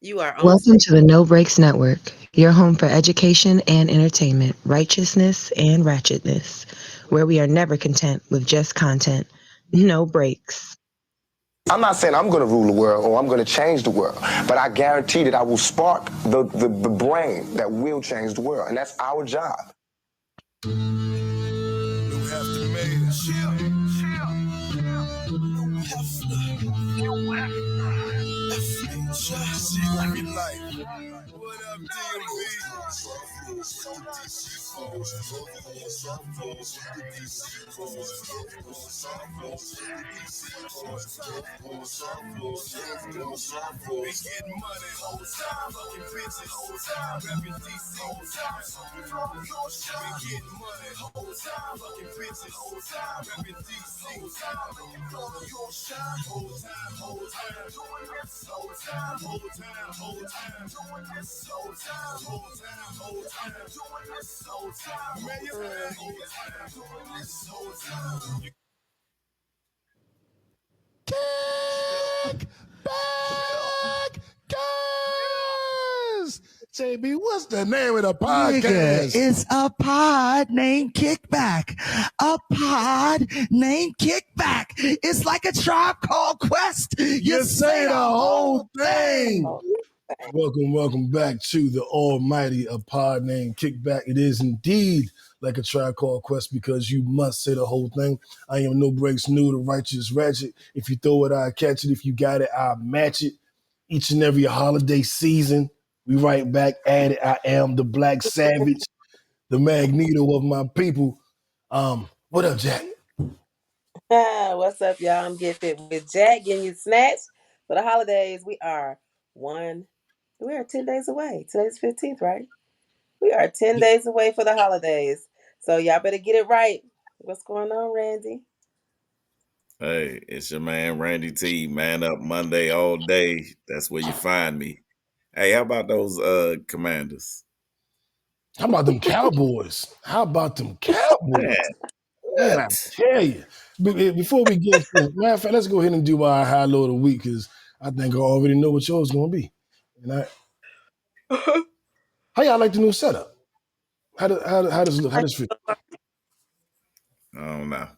You are on Welcome stage. to the No Breaks Network, your home for education and entertainment, righteousness and ratchetness, where we are never content with just content. No breaks. I'm not saying I'm going to rule the world or I'm going to change the world, but I guarantee that I will spark the brain that will change the world, and that's our job. Kickback, guys. JB, what's the name of the podcast? Nigga, it's a pod named Kickback. A pod named Kickback. It's like a Tribe Called Quest. You say the whole thing. Welcome back to the almighty A Pod Named Kickback. It is indeed like a Tribe Called Quest because you must say the whole thing. I am No Breaks New, the righteous ratchet. If you throw it, I catch it. If you got it, I match it. Each and every holiday season, we right back at it. I am the Black Savage, the Magneto of my people. What up, Jack? What's up, y'all? I'm Get Fit with Jack, getting you snatched for the holidays. We are 10 days away. Today's 15th, right? We are 10 days away for the holidays. So y'all better get it right. What's going on, Randy? Hey, it's your man Randy T. Man Up Monday all day. That's where you find me. Hey, how about those Commanders? How about them Cowboys? Man, I tell you. Before we get to matter of fact, let's go ahead and do our high low of the week because I think I already know what yours going to be. And how y'all like the new setup? How does it look? How does it feel? I don't know.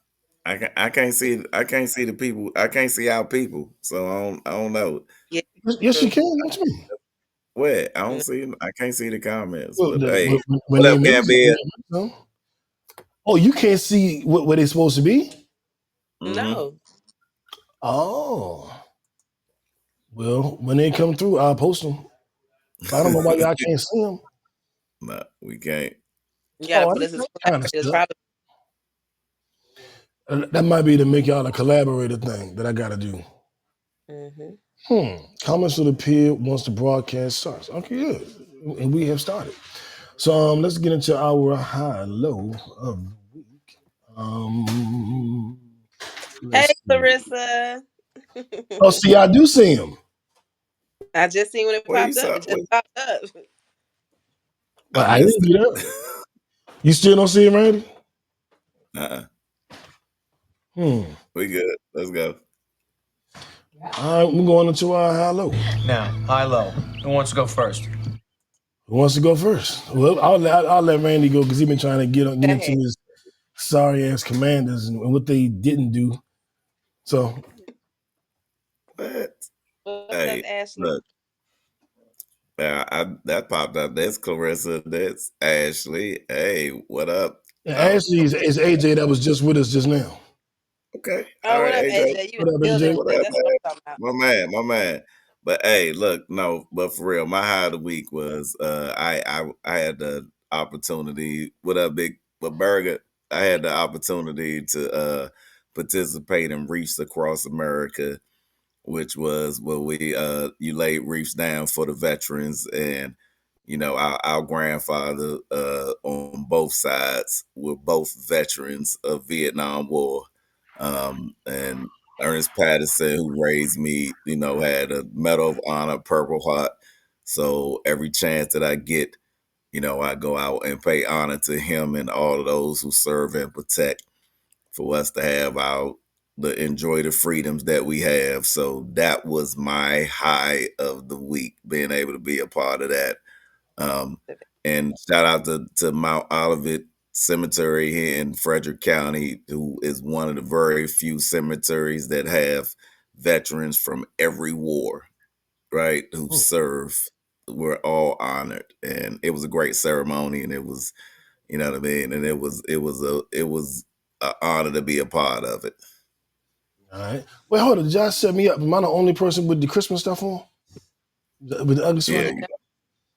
I can't see the people. I can't see our people. So I don't know. Yeah. Yes, you can. What you mean? What? I don't see. I can't see the comments. Well, But hey, when what they up, Gambia? Oh, you can't see what it's supposed to be? Mm-hmm. No. Oh. Well, when they come through, I'll post them. I don't know why y'all can't see them. No, we can't. You gotta put That's us as kind of collaborators, stuff. probably. That might be to make y'all a collaborator thing that I got to do. Mm-hmm. Comments will appear once the broadcast starts. Okay, good. And we have started. So let's get into our high low of the week. Hey, Let's see. Clarissa. Oh, see, I do see him. I just seen when it What you popped up. saw? It just popped up. But I I didn't missed do that. You still don't see him, Randy? it. Hmm. We good. Let's go. All right, we're going into our high low. Now, high low. Who wants to go first? Who wants to go first? Well, I'll let Randy go because he's been trying to get into Hey. his sorry ass Commanders and what they didn't do. So What? What's up, Hey, Ashley? look. That popped up. That's Clarissa. That's Ashley. Hey, what up? Ashley is AJ that was just with us just now. Okay. All Oh, what right, up, AJ. AJ? You in What up, the building? AJ? What That's up, what man? I'm talking about. My man. But hey, look, no, but for real, my high of the week was I had the opportunity. What up, Big Burger? I had the opportunity to participate in Reefs Across America, which was where we you laid reefs down for the veterans, and you know our grandfather on both sides were both veterans of Vietnam War, and Ernest Patterson, who raised me, you know, had a Medal of Honor, Purple Heart. So every chance that I get, you know, I go out and pay honor to him and all of those who serve and protect, for us to have our enjoy the freedoms that we have. So that was my high of the week, being able to be a part of that. And shout out to Mount Olivet Cemetery here in Frederick County, who is one of the very few cemeteries that have veterans from every war, right, who serve. We're all honored, and it was a great ceremony, and it was, you know what I mean, and it was an honor to be a part of it. All right. Wait, hold on. Josh set me up. Am I the only person with the Christmas stuff on? With the ugly sweater? Yeah.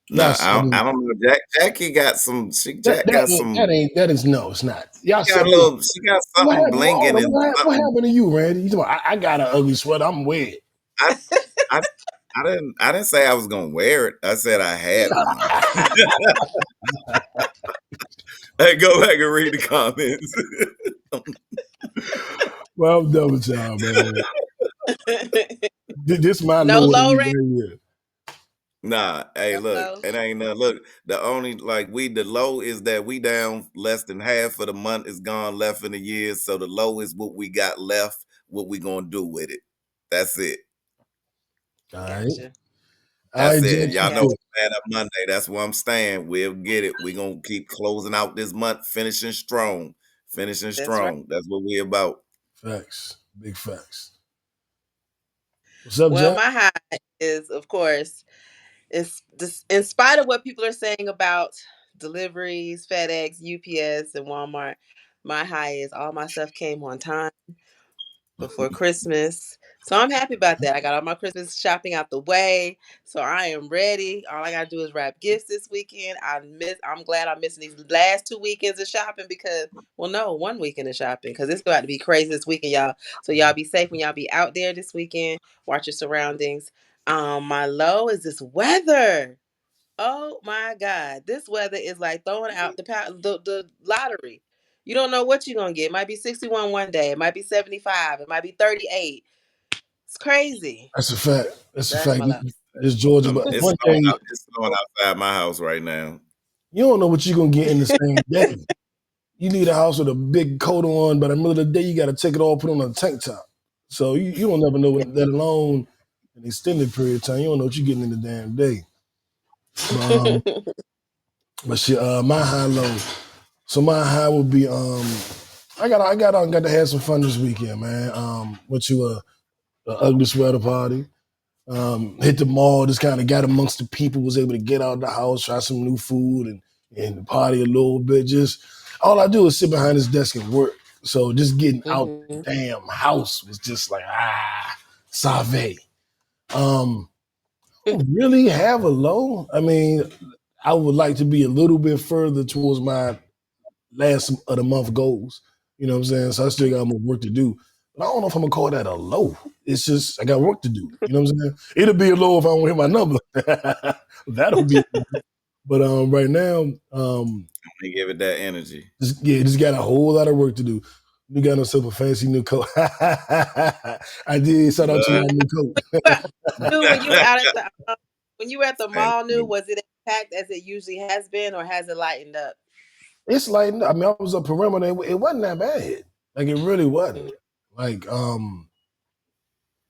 Y'all I don't know. Jackie got some. Jack got some. That is no, it's not. Y'all She got set me up. she got something blinking and What something. happened to you, Randy? You talking about, I got an ugly sweater. I'm weird. I didn't say I was gonna wear it. I said I had one. Hey, go back and read the comments. Well, I'm done with y'all, man. This my No low low rent. Nah, hey, look, it ain't look. The only the low is that we down less than half of the month is gone left in the year. So the low is what we got left. What we gonna do with it? That's it. All right. Gotcha. That's it. Y'all know it's Man Up Monday. That's where I'm staying. We'll get it. We're gonna keep closing out this month, finishing strong. Finishing strong. That's what we about. Facts. Big facts. What's up, Well, Jack? my high is, of course, it's just, in spite of what people are saying about deliveries, FedEx, UPS, and Walmart, my high is all my stuff came on time before Christmas. So I'm happy about that. I got all my Christmas shopping out the way. So I am ready. All I gotta do is wrap gifts this weekend. I'm glad I'm missing these last 2 weekends of shopping because, well, no, 1 weekend of shopping because it's about to be crazy this weekend, y'all. So y'all be safe when y'all be out there this weekend. Watch your surroundings. My low is this weather. Oh my God, this weather is like throwing out the lottery. You don't know what you're gonna get. It might be 61 one day. It might be 75. It might be 38. It's crazy. That's a fact. That's a fact. My low. This Georgia, but It's one thing snowing outside my house right now. you don't know what you're gonna get in the same day. You need a house with a big coat on, but in the middle of the day you got to take it all, put on a tank top. So you don't never know what, let alone an extended period of time. You don't know what you're getting in the damn day. But shit, my high low. So my high would be I got to have some fun this weekend, man. Went to a ugly sweater party. Hit the mall, just kind of got amongst the people, was able to get out of the house, try some new food and party a little bit. Just all I do is sit behind this desk and work. So just getting out the damn house was just like, save. I don't really have a low. I mean, I would like to be a little bit further towards my last of the month goals. You know what I'm saying? So I still got more work to do. But I don't know if I'm gonna call that a low. It's just I got work to do. You know what I'm saying? It'll be a low if I don't hit my number. That'll be. But right now, they give it that energy. Just got a whole lot of work to do. You got yourself a fancy new coat. I did. Shout out to my new coat. When you out at the when you were at the mall, was it packed as it usually has been, or has it lightened up? It's lightened up. I mean, I was a perimeter. It wasn't that bad. Like it really wasn't. Like nah.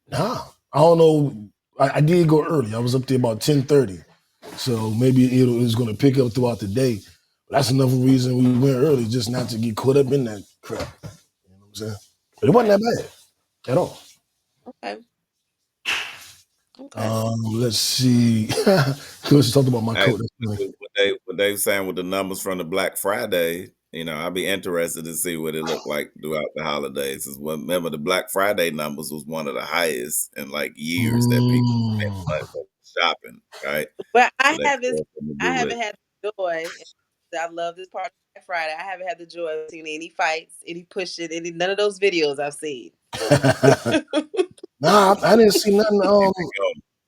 I don't know. I did go early. I was up there about 10:30. So maybe it was going to pick up throughout the day. But that's another reason we went early, just not to get caught up in that crap. You know what I'm saying? But it wasn't that bad at all. Okay. Let's see. Let's talk about my coat. What they saying with the numbers from the Black Friday, I'd be interested to see what it looked like throughout the holidays. Remember, the Black Friday numbers was one of the highest in like years that people spent shopping, right? But I haven't had the joy. I love this part of Black Friday. I haven't had the joy of seeing any fights, any pushing, none of those videos I've seen. Nah, I didn't see nothing.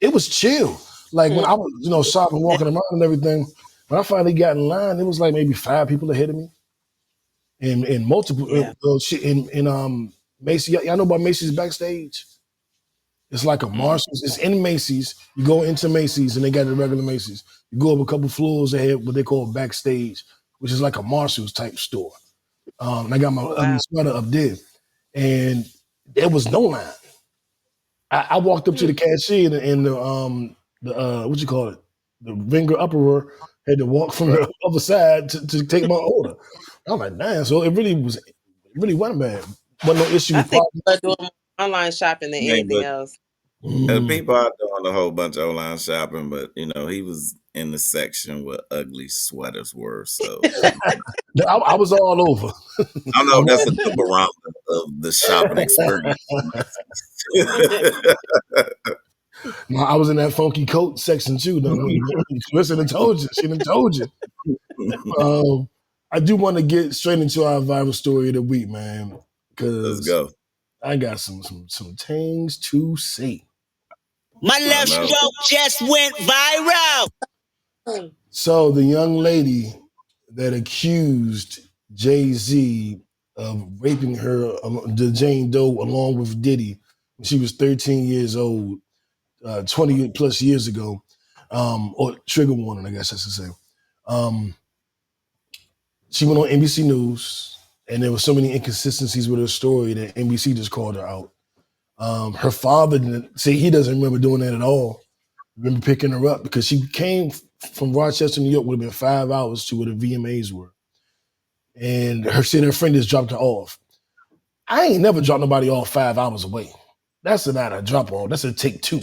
It was chill. Like when I was, shopping, walking around and everything. When I finally got in line, it was like maybe 5 people ahead of me, and multiple shit in Macy's. Y'all know about Macy's backstage? It's like a Marshalls. It's in Macy's. You go into Macy's and they got the regular Macy's. You go up a couple floors, they have what they call backstage, which is like a Marshalls type store. And I got my ugly sweater up there, and there was no line. I walked up to the cashier and the what you call it, the ringer upperer had to walk from Right. the other side to take my order. I'm like, damn. So it really wasn't bad. Wasn't no issue I with think parking. people are doing more online shopping than I mean, anything but else. Mm. people are doing a whole bunch of online shopping, but he was in the section where ugly sweaters were. So I was all over. I don't I know if that's a was, good barometer of the shopping experience. I was in that funky coat section too. Listen, I told you. She done told you. I do want to get straight into our viral story of the week, man, Let's because go. I got some things to say. My I left know. stroke just went viral. So the young lady that accused Jay-Z of raping her, the Jane Doe, along with Diddy, when she was 13 years old, 20 plus years ago, or trigger warning, I guess I should say. She went on NBC News, and there were so many inconsistencies with her story that NBC just called her out. Her father didn't say he doesn't remember doing that at all. Remember picking her up because she came from Rochester, New York, would have been 5 hours to where the VMAs were. And her friend just dropped her off. I ain't never dropped nobody off 5 hours away. That's not a drop off. That's a take two.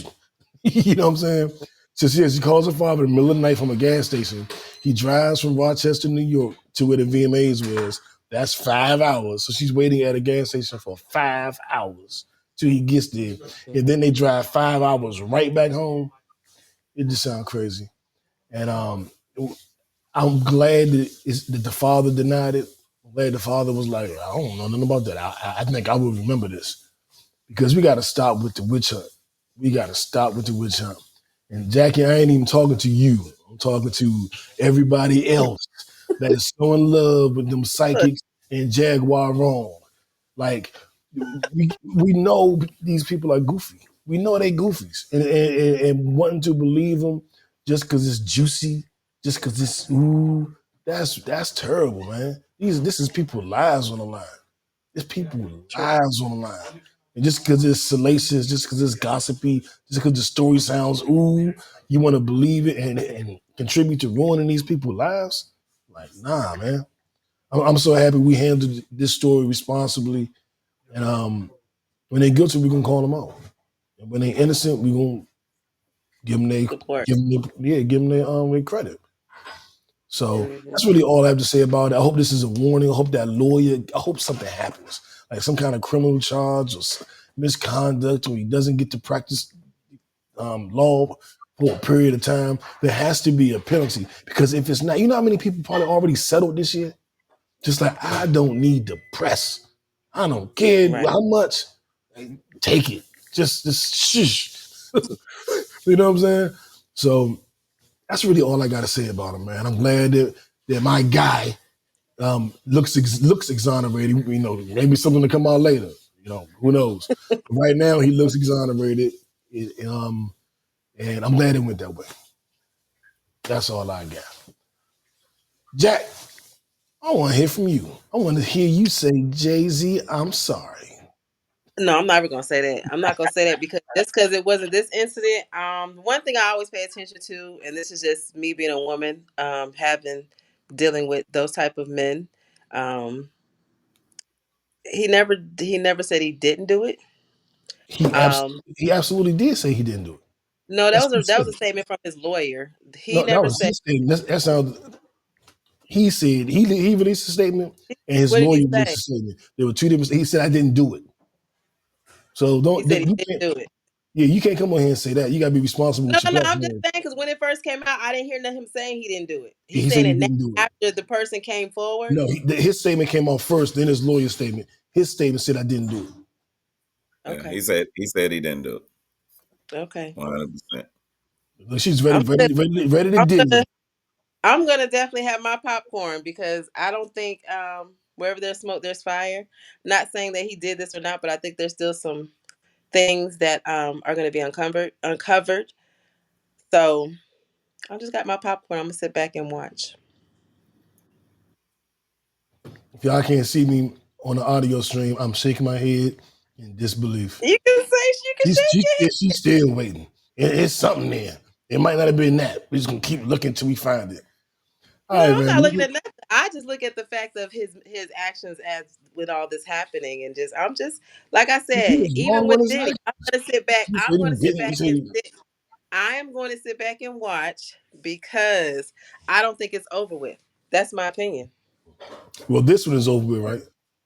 You know what I'm saying? So she calls her father in the middle of the night from a gas station. He drives from Rochester, New York to where the VMAs was. That's 5 hours. So she's waiting at a gas station for 5 hours till he gets there. And then they drive 5 hours right back home. It just sounds crazy. And I'm glad that the father denied it. I'm glad the father was like, I don't know nothing about that. I think I will remember this because we got to stop with the witch hunt. We got to stop with the witch hunt. And Jackie, I ain't even talking to you. I'm talking to everybody else that is so in love with them psychics and Jaguar wrong. Like we know these people are goofy. We know they goofies, and wanting to believe them just because it's juicy, just because it's ooh, that's terrible, man. This is people lives on the line. It's people lives on the line. And just because it's salacious, just because it's gossipy, just because the story sounds ooh, you want to believe it and contribute to ruining these people's lives? Like, nah, man. I'm so happy we handled this story responsibly. And when they're guilty, we're gonna call them out. And when they're innocent, we're gonna give them Support. their credit. So Mhm. that's really all I have to say about it. I hope this is a warning. I hope that lawyer, I hope something happens, like some kind of criminal charge or misconduct, or he doesn't get to practice law for a period of time. There has to be a penalty because if it's not, you know how many people probably already settled this year? Just like I don't need the press. I don't care Right. how much. Take it. Just shush. You know what I'm saying? So that's really all I got to say about him, man. I'm glad that my guy looks exonerated. You know, maybe something to come out later. You know, who knows? But right now, he looks exonerated, and I'm glad it went that way. That's all I got. Jack, I want to hear from you. I want to hear you say, Jay-Z, I'm sorry. No, I'm never gonna say that. I'm not gonna say that because just because it wasn't this incident. One thing I always pay attention to, and this is just me being a woman, having dealing with those type of men. Um, he never said he didn't do it. Um, He absolutely did say he didn't do it. no, That's that was a specific. statement from his lawyer. He No, that never was said. his statement. That sounds. He said he released a statement, and his What did lawyer he released say? a statement. There were two different. He said I didn't do it. So He said he you didn't can't. do it. Yeah, you can't come on here and say that. You got to be responsible No, with your no, I'm just platform. saying because when it first came out, I didn't hear him saying he didn't do it. Yeah, He's he said saying he it now didn't do it. after the person came forward. No, his statement came out first, then his lawyer's statement. His statement said I didn't do Yeah, Okay, he said he didn't do it. okay. 100%. it. Look, she's I'm gonna, ready to I'm dim gonna, me. I'm gonna definitely have my popcorn because I don't think wherever there's smoke, there's fire. Not saying that he did this or not, but I think there's still some things that are going to be uncovered. So I just got my popcorn. I'm gonna sit back and watch. If y'all can't see me on the audio stream, I'm shaking my head In disbelief. You can shake She's still waiting. It's something there. It might not have been that. We're just gonna keep looking till we find it. All right, No, I'm not man. looking at nothing. I just look at the fact of his actions as with all this happening, and I'm just like I He said, was even wrong with on his Diddy, life. I'm gonna sit back. He I'm said gonna he sit didn't. He back said and he, sit. I am going to sit back and watch because I don't think it's over with. That's my opinion. well, this one is over with, right?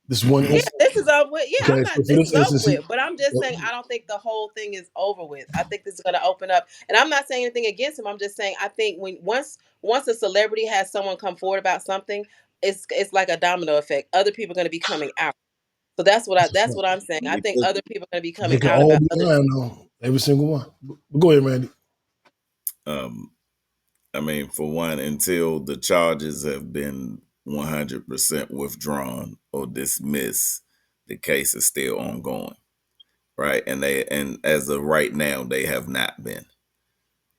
This one Yeah, instance. this is over with. Yeah, I'm Okay, so not. for This this is over instance, with. But I'm just saying I don't think the whole thing is over with. I think this is going to open up. And I'm not saying anything against him. I'm just saying I think when once a celebrity has someone come forward about something, it's like a domino effect. Other people are going to be coming out. So that's what I'm saying. I think other people are going to be they coming can out all about be other. lying though. Every single one. But go ahead, Randy. Um, I mean, for one, until the charges have been 100% withdrawn or dismissed, the case is still ongoing, right? And as of right now, they have not been,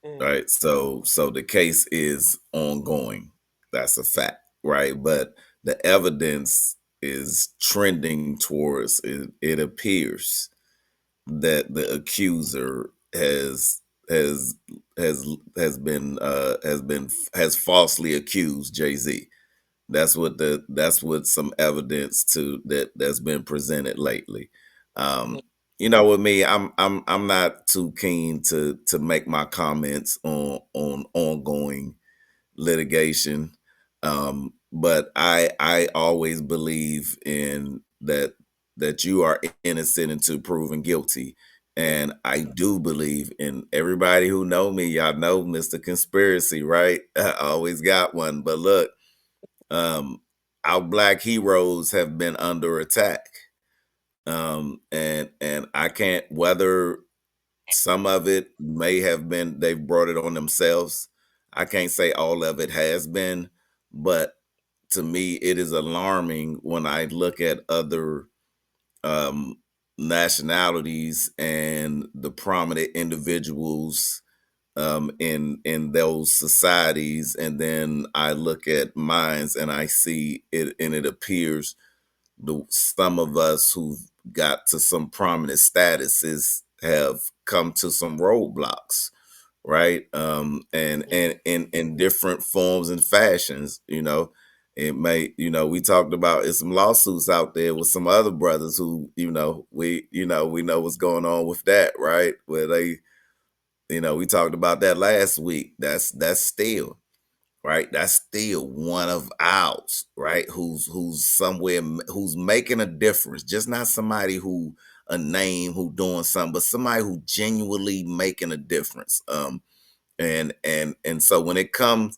Mm, right? So the case is ongoing. That's a fact, right? But the evidence is trending towards it. It appears that the accuser has has falsely accused Jay-Z. That's what some evidence to that's been presented lately. mm, With me, I'm not too keen to make my comments on ongoing litigation. But I always believe in that you are innocent until proven guilty. And I do believe in everybody who know me, y'all know Mr. Conspiracy, right? I always got one. But look, um, our black heroes have been under attack. And I can't whether some of it may have been they've brought it on themselves. I can't say all of it has been, but to me, it is alarming when I look at other um, nationalities and the prominent individuals in those societies, and then I look at mines and I see it, and it appears some of us who've got to some prominent statuses have come to some roadblocks, right? And in different forms and fashions. It may, we talked about it's some lawsuits out there with some other brothers who, we know what's going on with that, right? Where they, we talked about that last week. That's still right. That's still one of ours, right? Who's somewhere, who's making a difference. Just not somebody who a name who doing something, but somebody who genuinely making a difference. And so when it comes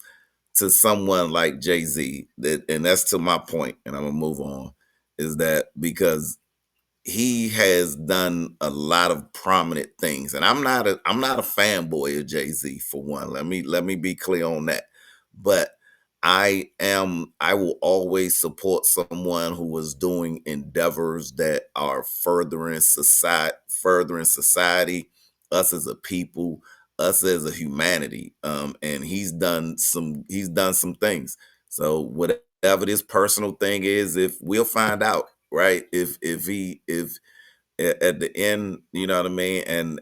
to someone like Jay-Z, and that's to my point, and I'm gonna move on, is that because he has done a lot of prominent things, and I'm not a fanboy of Jay-Z, for one. Let me be clear on that. But I will always support someone who is doing endeavors that are furthering society, us as a people, us as a humanity. And he's done some things. So whatever this personal thing is, if we'll find out, right? If at the end, you know what I mean, and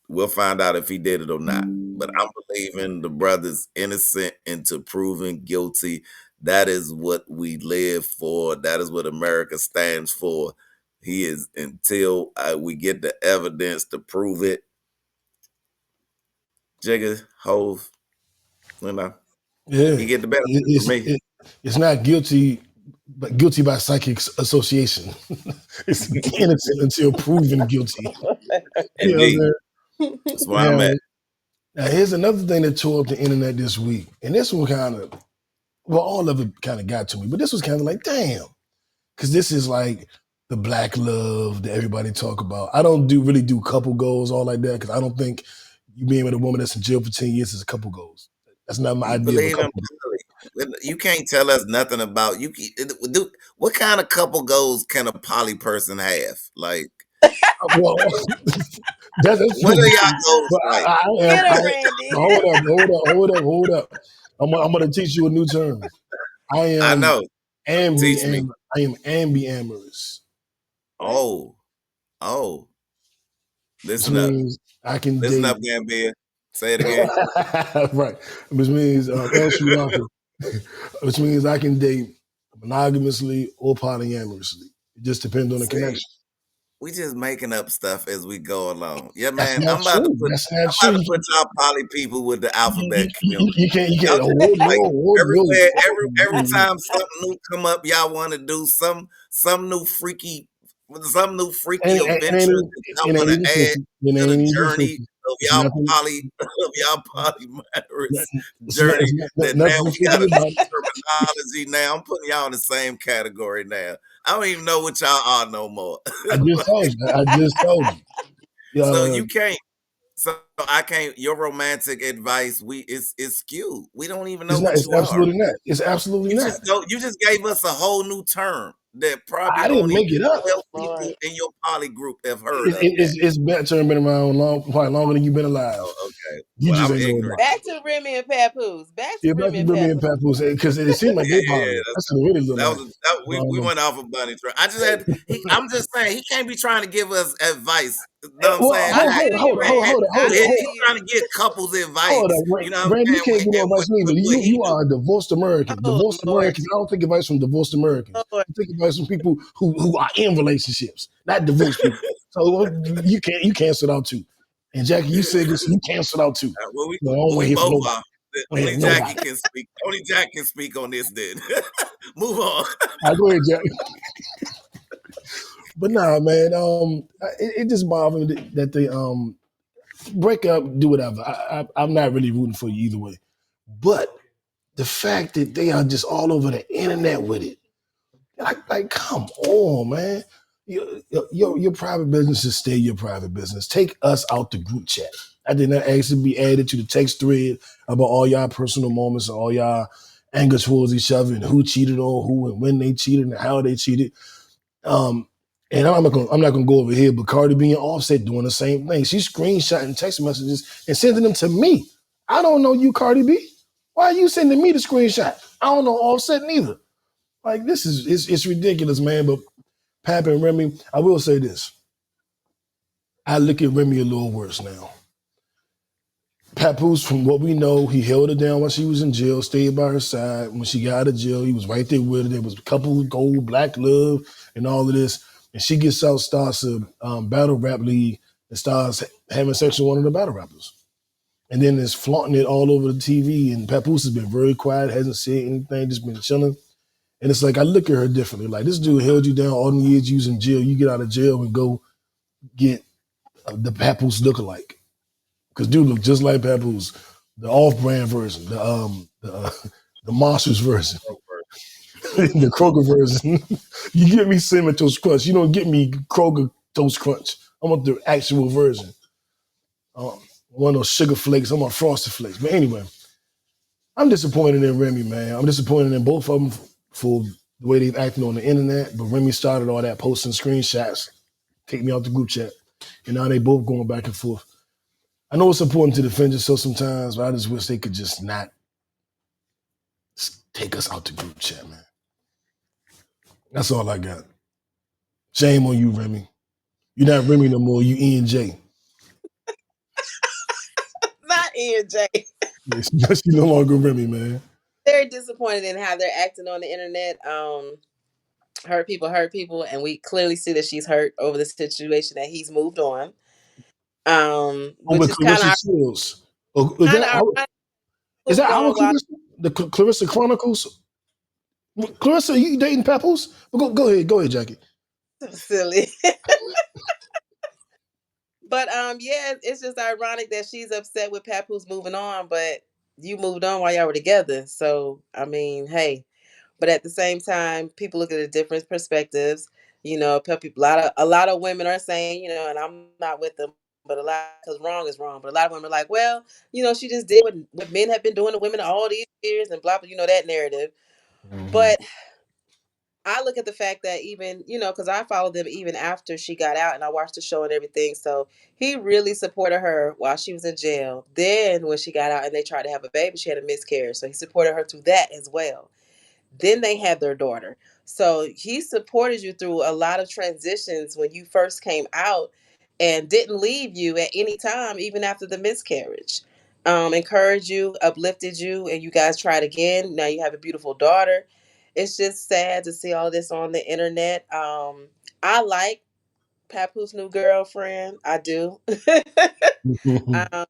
we'll find out if he did it or not. But I'm believing the brother's innocent until proven guilty. That is what we live for. That is what America stands for. He is until we get the evidence to prove it. Jigga, Hove, you know, Yeah, he get the benefit for me. it's not guilty, but guilty by psychic association. It's innocent until proven guilty. You know what I'm Indeed, saying? that's where I'm at. Now, here's another thing that tore up the internet this week, and this one kind of, well, all of it kind of got to me, but this was kind of like, damn, because this is like the black love that everybody talk about. I don't really do couple goals all like that because I don't think you being with a woman that's in jail for 10 years is a couple goals. That's not my You idea of a believe in couple. you can't tell us nothing about you. What kind of couple goals can a poly person have? Like, Well, that's what true. are y'all goals But like? I am. Get her, Randy. Hold up. I'm gonna teach you a new term. I I am know. Teach me. I am ambiamorous. What? Oh, Oh, Which listen up. means I can Listen date. up, Gambia. Say it again. Right. Which means El Sri Lanka. Which means I can date monogamously or polyamorously. It just depends on the See, connection. we just making up stuff as we go along. Yeah, That's man. not I'm about to true. put That's not I'm about true. to put y'all poly people with the alphabet community. You Y'all can't. just Oh like no! Oh no! everywhere, every Oh, no. time something new come up, y'all want to do some new freaky It adventure ain't, that it y'all ain't want to even add 50. It to ain't the even journey 50. of It's y'all nothing. polyamorous journey. That now Nothing we got 50 a about new it. terminology. Now I'm putting y'all in the same category now. I don't even know what y'all are no more. I just told you. I just told you. So you can't. So I can't. Your romantic advice, it's skewed. We don't even know It's not. what It's you are. absolutely not. It's absolutely not. You just gave us a whole new term that probably I didn't only make it up. 12 Lord. people in your poly group have heard of that. It's better been around probably longer than you've been alive. Oh, okay. You Well, just I'm ain't know ignorant. about it. Back to Remy and Papoose. Back to Yeah, back Remy to and Remy and Papoose. Papoose because it seemed like they Yeah. poly. That's what it really looked That like. was I don't we know. went off a bunny trail. I just had I'm just saying he can't be trying to give us advice. You know what I'm Well, saying? I feel you, Reg. I He's feel you. trying to get couples hold advice. on, You know what I'm Ram. You saying? can't get no And advice from me, but what he you do. are a divorced American. Oh Divorced Lord. Americans. I don't take advice from divorced Americans. Lord. I take advice from people who are in relationships, not divorced people. So you canceled out too. And Jackie, you said this, you canceled out too. So I don't Well, want we to hear from both nobody. are. I don't hear Only from Jackie nobody. can speak. Only Jack can speak on this. Then move on. All right, go ahead, Jack. But nah, man. It just bothers me that they break up, do whatever. I'm not really rooting for you either way. But the fact that they are just all over the internet with it, like come on, man. Your private business should stay your private business. Take us out the group chat. I did not ask to be added to the text thread about all y'all personal moments and all y'all anger towards each other and who cheated on who and when they cheated and how they cheated. Um, and I'm not gonna go over here, but Cardi B and Offset doing the same thing. She's screenshotting text messages and sending them to me. I don't know you, Cardi B. Why are you sending me the screenshot? I don't know Offset neither. Like this is it's ridiculous, man. But Pap and Remy, I will say this. I look at Remy a little worse now. Papoose, from what we know, he held her down while she was in jail, stayed by her side. When she got out of jail, he was right there with her. There was a couple of gold, black love, and all of this. And she gets out, starts a battle rap league, and starts having sex with one of the battle rappers. And then is flaunting it all over the TV. And Papoose has been very quiet, hasn't said anything, just been chilling. And it's like I look at her differently. Like this dude held you down all the years you was in jail. You get out of jail and go get the Papoose lookalike. Because dude look just like Papoose, the off-brand version, the Monsters version, the Kroger version. You get me Cinnamon Toast Crunch. You don't get me Kroger Toast Crunch. I want the actual version. One of those sugar flakes. I want Frosted Flakes. But anyway, I'm disappointed in Remy, man. I'm disappointed in both of them for the way they've acted on the internet. But Remy started all that posting screenshots, take me out the group chat, and now they both going back and forth. I know it's important to defend yourself sometimes, but I just wish they could just not take us out the group chat, man. That's all I got. Shame on you, Remy. You're not Remy no more. You E&J. Not Ian J. Yes, you no longer Remy, man. Very disappointed in how they're acting on the internet. Hurt people, and we clearly see that she's hurt over the situation that he's moved on. Oh, Which with is kind Clarissa of Shields. Oh, ironic. is Moved that our on while Clarissa? The Clarissa Chronicles? Clarissa, you dating Papoose? Well, go ahead, Jackie. silly. But yeah, it's just ironic that she's upset with Papoose moving on, but you moved on while y'all were together. So I mean, hey. But at the same time, people look at the different perspectives. You know, a lot of women are saying, you know, and I'm not with them, but a lot because wrong is wrong. But a lot of women are like, well, you know, she just did what men have been doing to women all these years and blah blah. You know that narrative. Mm-hmm. But I look at the fact that even, you know, because I followed them even after she got out and I watched the show and everything. So he really supported her while she was in jail. Then when she got out and they tried to have a baby, she had a miscarriage. So he supported her through that as well. Then they had their daughter. So he supported you through a lot of transitions when you first came out and didn't leave you at any time, even after the miscarriage. Encouraged you, uplifted you, and you guys tried again. Now you have a beautiful daughter. It's just sad to see all this on the internet. I like Papoose' new girlfriend. I do. um,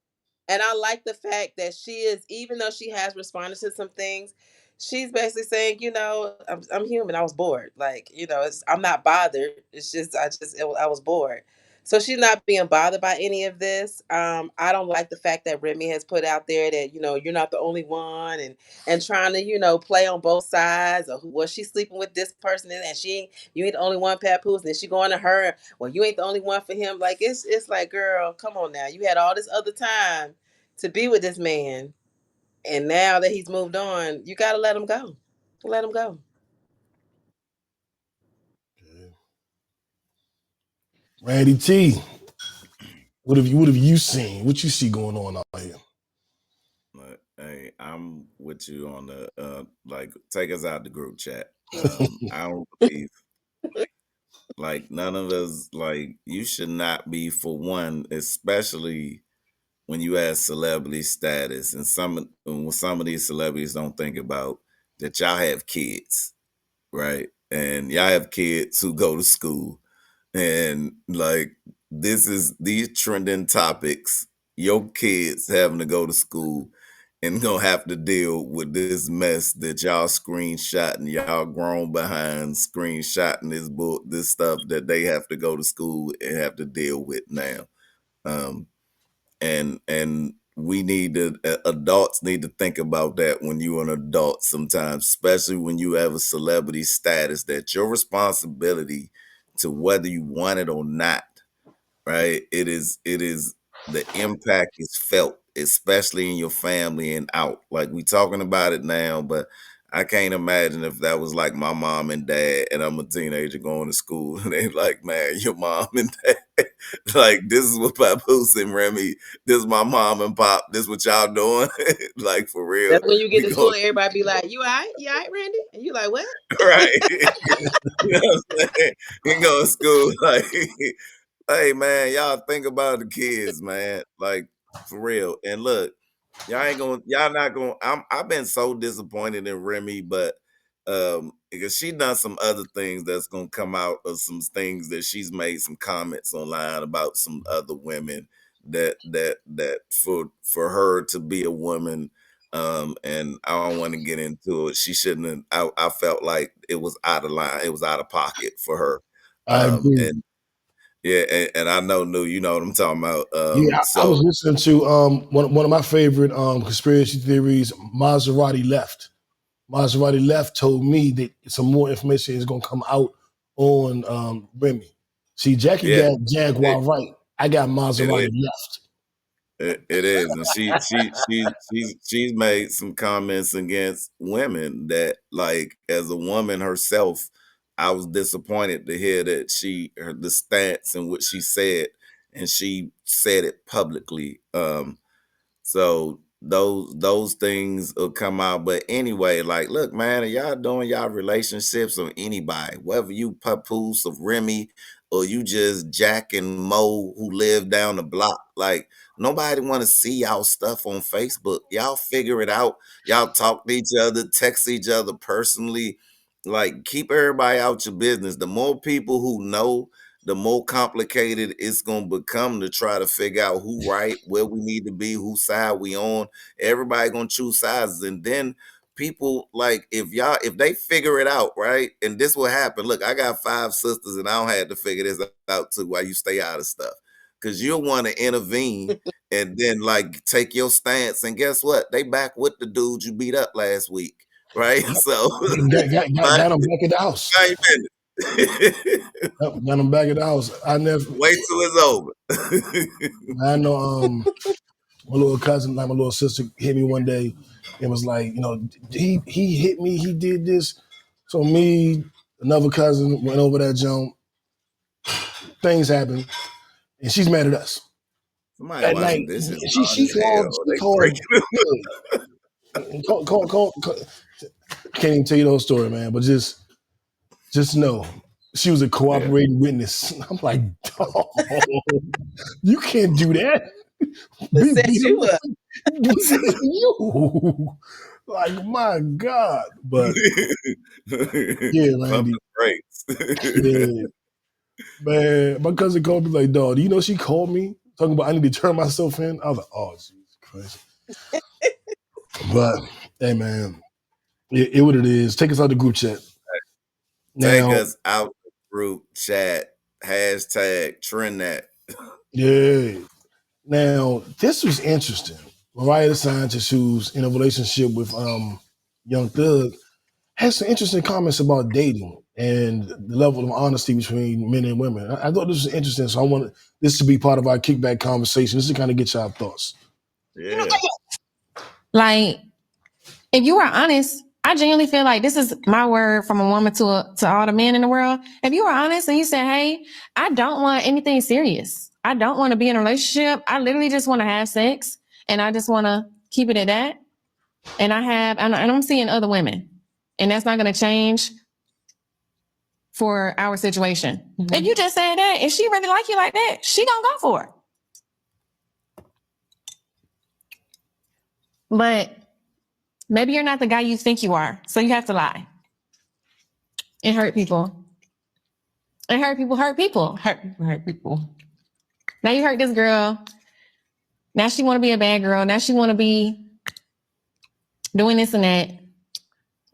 and I like the fact that she is, even though she has responded to some things, she's basically saying, I'm human. I was bored. Like, I'm not bothered. It's just, I was bored. So she's not being bothered by any of this. I don't like the fact that Remy has put out there that, you're not the only one, and trying to, play on both sides. Or was she sleeping with this person and you ain't the only one, Papoose, and then she going to her, well, you ain't the only one for him. Like, it's like, girl, come on now. You had all this other time to be with this man, and now that he's moved on, you gotta let him go. Let him go. Randy T, what have you seen? What you see going on out here? Hey, I'm with you on the like, take us out the group chat. I don't believe like none of us, like, you should not be, for one, especially when you have celebrity status, and some of these celebrities don't think about that y'all have kids, right? And y'all have kids who go to school, and like, these trending topics, your kids having to go to school and gonna have to deal with this mess that y'all screenshotting, y'all grown behind screenshotting this stuff that they have to go to school and have to deal with now. Um, and we need to, adults need to think about that when you're an adult sometimes, especially when you have a celebrity status, that your responsibility to, whether you want it or not, right? It is the impact is felt, especially in your family and out. Like, we talking about it now, but I can't imagine if that was like my mom and dad, and I'm a teenager going to school, and they like, man, your mom and dad, like, this is what Papoose and Remy, this is my mom and pop, this what y'all doing, like, for real. That's when you get We to going school, everybody be like, "You all right? You all right, Randy?" And you like, "What?" right. You know what I'm saying? You go to school like, hey man, y'all think about the kids, man. Like, for real. And look, y'all not gonna, I've been so disappointed in Remy, but because she done some other things that's gonna come out of some things that she's made some comments online about some other women, that for her to be a woman, and I don't want to get into it. She shouldn't have, I felt like it was out of line, it was out of pocket for her. I agree. And yeah, and I know, New, you know what I'm talking about. Yeah, I was So listening to one of my favorite conspiracy theories. Maserati left. Maserati left told me that some more information is gonna come out on Remy. See, Jackie yeah, got Jaguar it, right. I got it Maserati is. left. It is, and she's made some comments against women that, like, as a woman herself, I was disappointed to hear that the stance and what she said, and she said it publicly. So those things will come out. But anyway, like, look, man, are y'all doing y'all relationships, or anybody, whether you Papoose or Remy, or you just Jack and Mo who live down the block, like, nobody want to see y'all stuff on Facebook. Y'all figure it out. Y'all talk to each other, text each other personally. Like, keep everybody out your business. The more people who know, the more complicated it's gonna become to try to figure out who right, where we need to be, whose side we on. Everybody gonna choose sides, and then people, like, if they figure it out, right, and this will happen. Look, I got 5 sisters, and I don't have to figure this out too while you stay out of stuff, because you'll want to intervene and then, like, take your stance, and guess what? They back with the dude you beat up last week, right? So Got him back at the house. mind your business. Got him back at the house. I never. Wait till it's over. I know. My little cousin, like my little sister, hit me one day and was like, he hit me. He did this. So me, another cousin, went over that jump. Things happened, and she's mad at us. Somebody At washing night, dishes she loud as hell. called. She They called. breaking them. Yeah. Call. can't even tell you the whole story, man. But just know she was a cooperating witness. I'm like, dog, you can't do that. Who Be set you up? you. Like, my God. But yeah, Pump Randy. the brakes. Yeah. Man, my cousin called me like, dog, do you know she called me talking about I need to turn myself in? I was like, oh, Jesus Christ. But hey, man, it what it is. Take us out the group chat. Take Now, us out the group chat. Hashtag trend that. yeah. Now, this was interesting. Mariah the Scientist, who's in a relationship with Young Thug, has some interesting comments about dating and the level of honesty between men and women. I thought this was interesting, so I wanted this to be part of our kickback conversation. This is to kind of get y'all thoughts. Yeah. Like, if you are honest, I genuinely feel like this is my word from a woman to all the men in the world. If you are honest and you say, hey, I don't want anything serious. I don't want to be in a relationship. I literally just want to have sex and I just want to keep it at that. And I'm seeing other women and that's not going to change for our situation. Mm-hmm. If you just said that and she really like you like that, she gonna go for it. But maybe you're not the guy you think you are, so you have to lie and hurt people. And hurt people. Hurt people. Now you hurt this girl. Now she want to be a bad girl. Now she want to be doing this and that.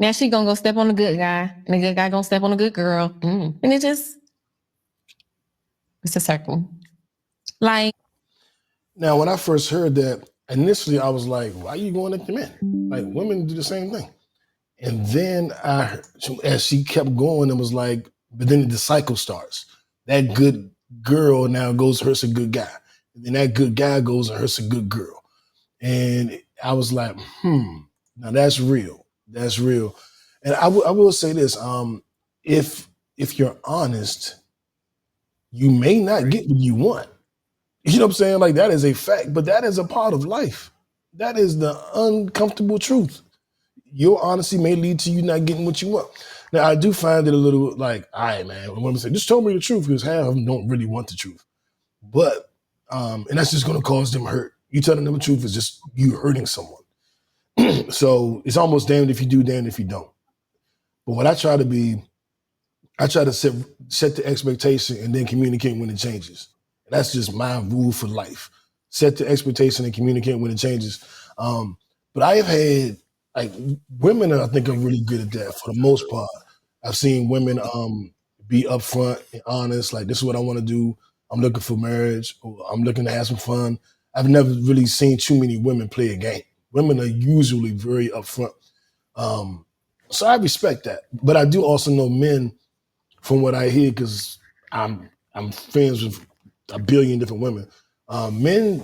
Now she gonna go step on the good guy, and the good guy gonna step on the good girl, and it's a circle. Like, now, when I first heard that, initially I was like, "Why are you going at the men? Like, women do the same thing." And then as she kept going, it was like, but then the cycle starts. That good girl now goes hurts a good guy, and then that good guy goes and hurts a good girl. And I was like, now that's real. That's real. And I will say this: if you're honest, you may not get what you want. You know what I'm saying? Like, that is a fact, but that is a part of life. That is the uncomfortable truth. Your honesty may lead to you not getting what you want. Now, I do find it a little like, all right, man, when women say, just tell me the truth, because half of them don't really want the truth. But, and that's just going to cause them hurt. You telling them the truth is just you hurting someone. So it's almost damned if you do, damned if you don't. But what I try to set the expectation and then communicate when it changes. And that's just my rule for life. Set the expectation and communicate when it changes. But I have had, like, women, I think, are really good at that for the most part. I've seen women be upfront and honest, like, this is what I want to do. I'm looking for marriage, or I'm looking to have some fun. I've never really seen too many women play a game. Women are usually very upfront. So I respect that. But I do also know men, from what I hear, because I'm friends with a billion different women. Men,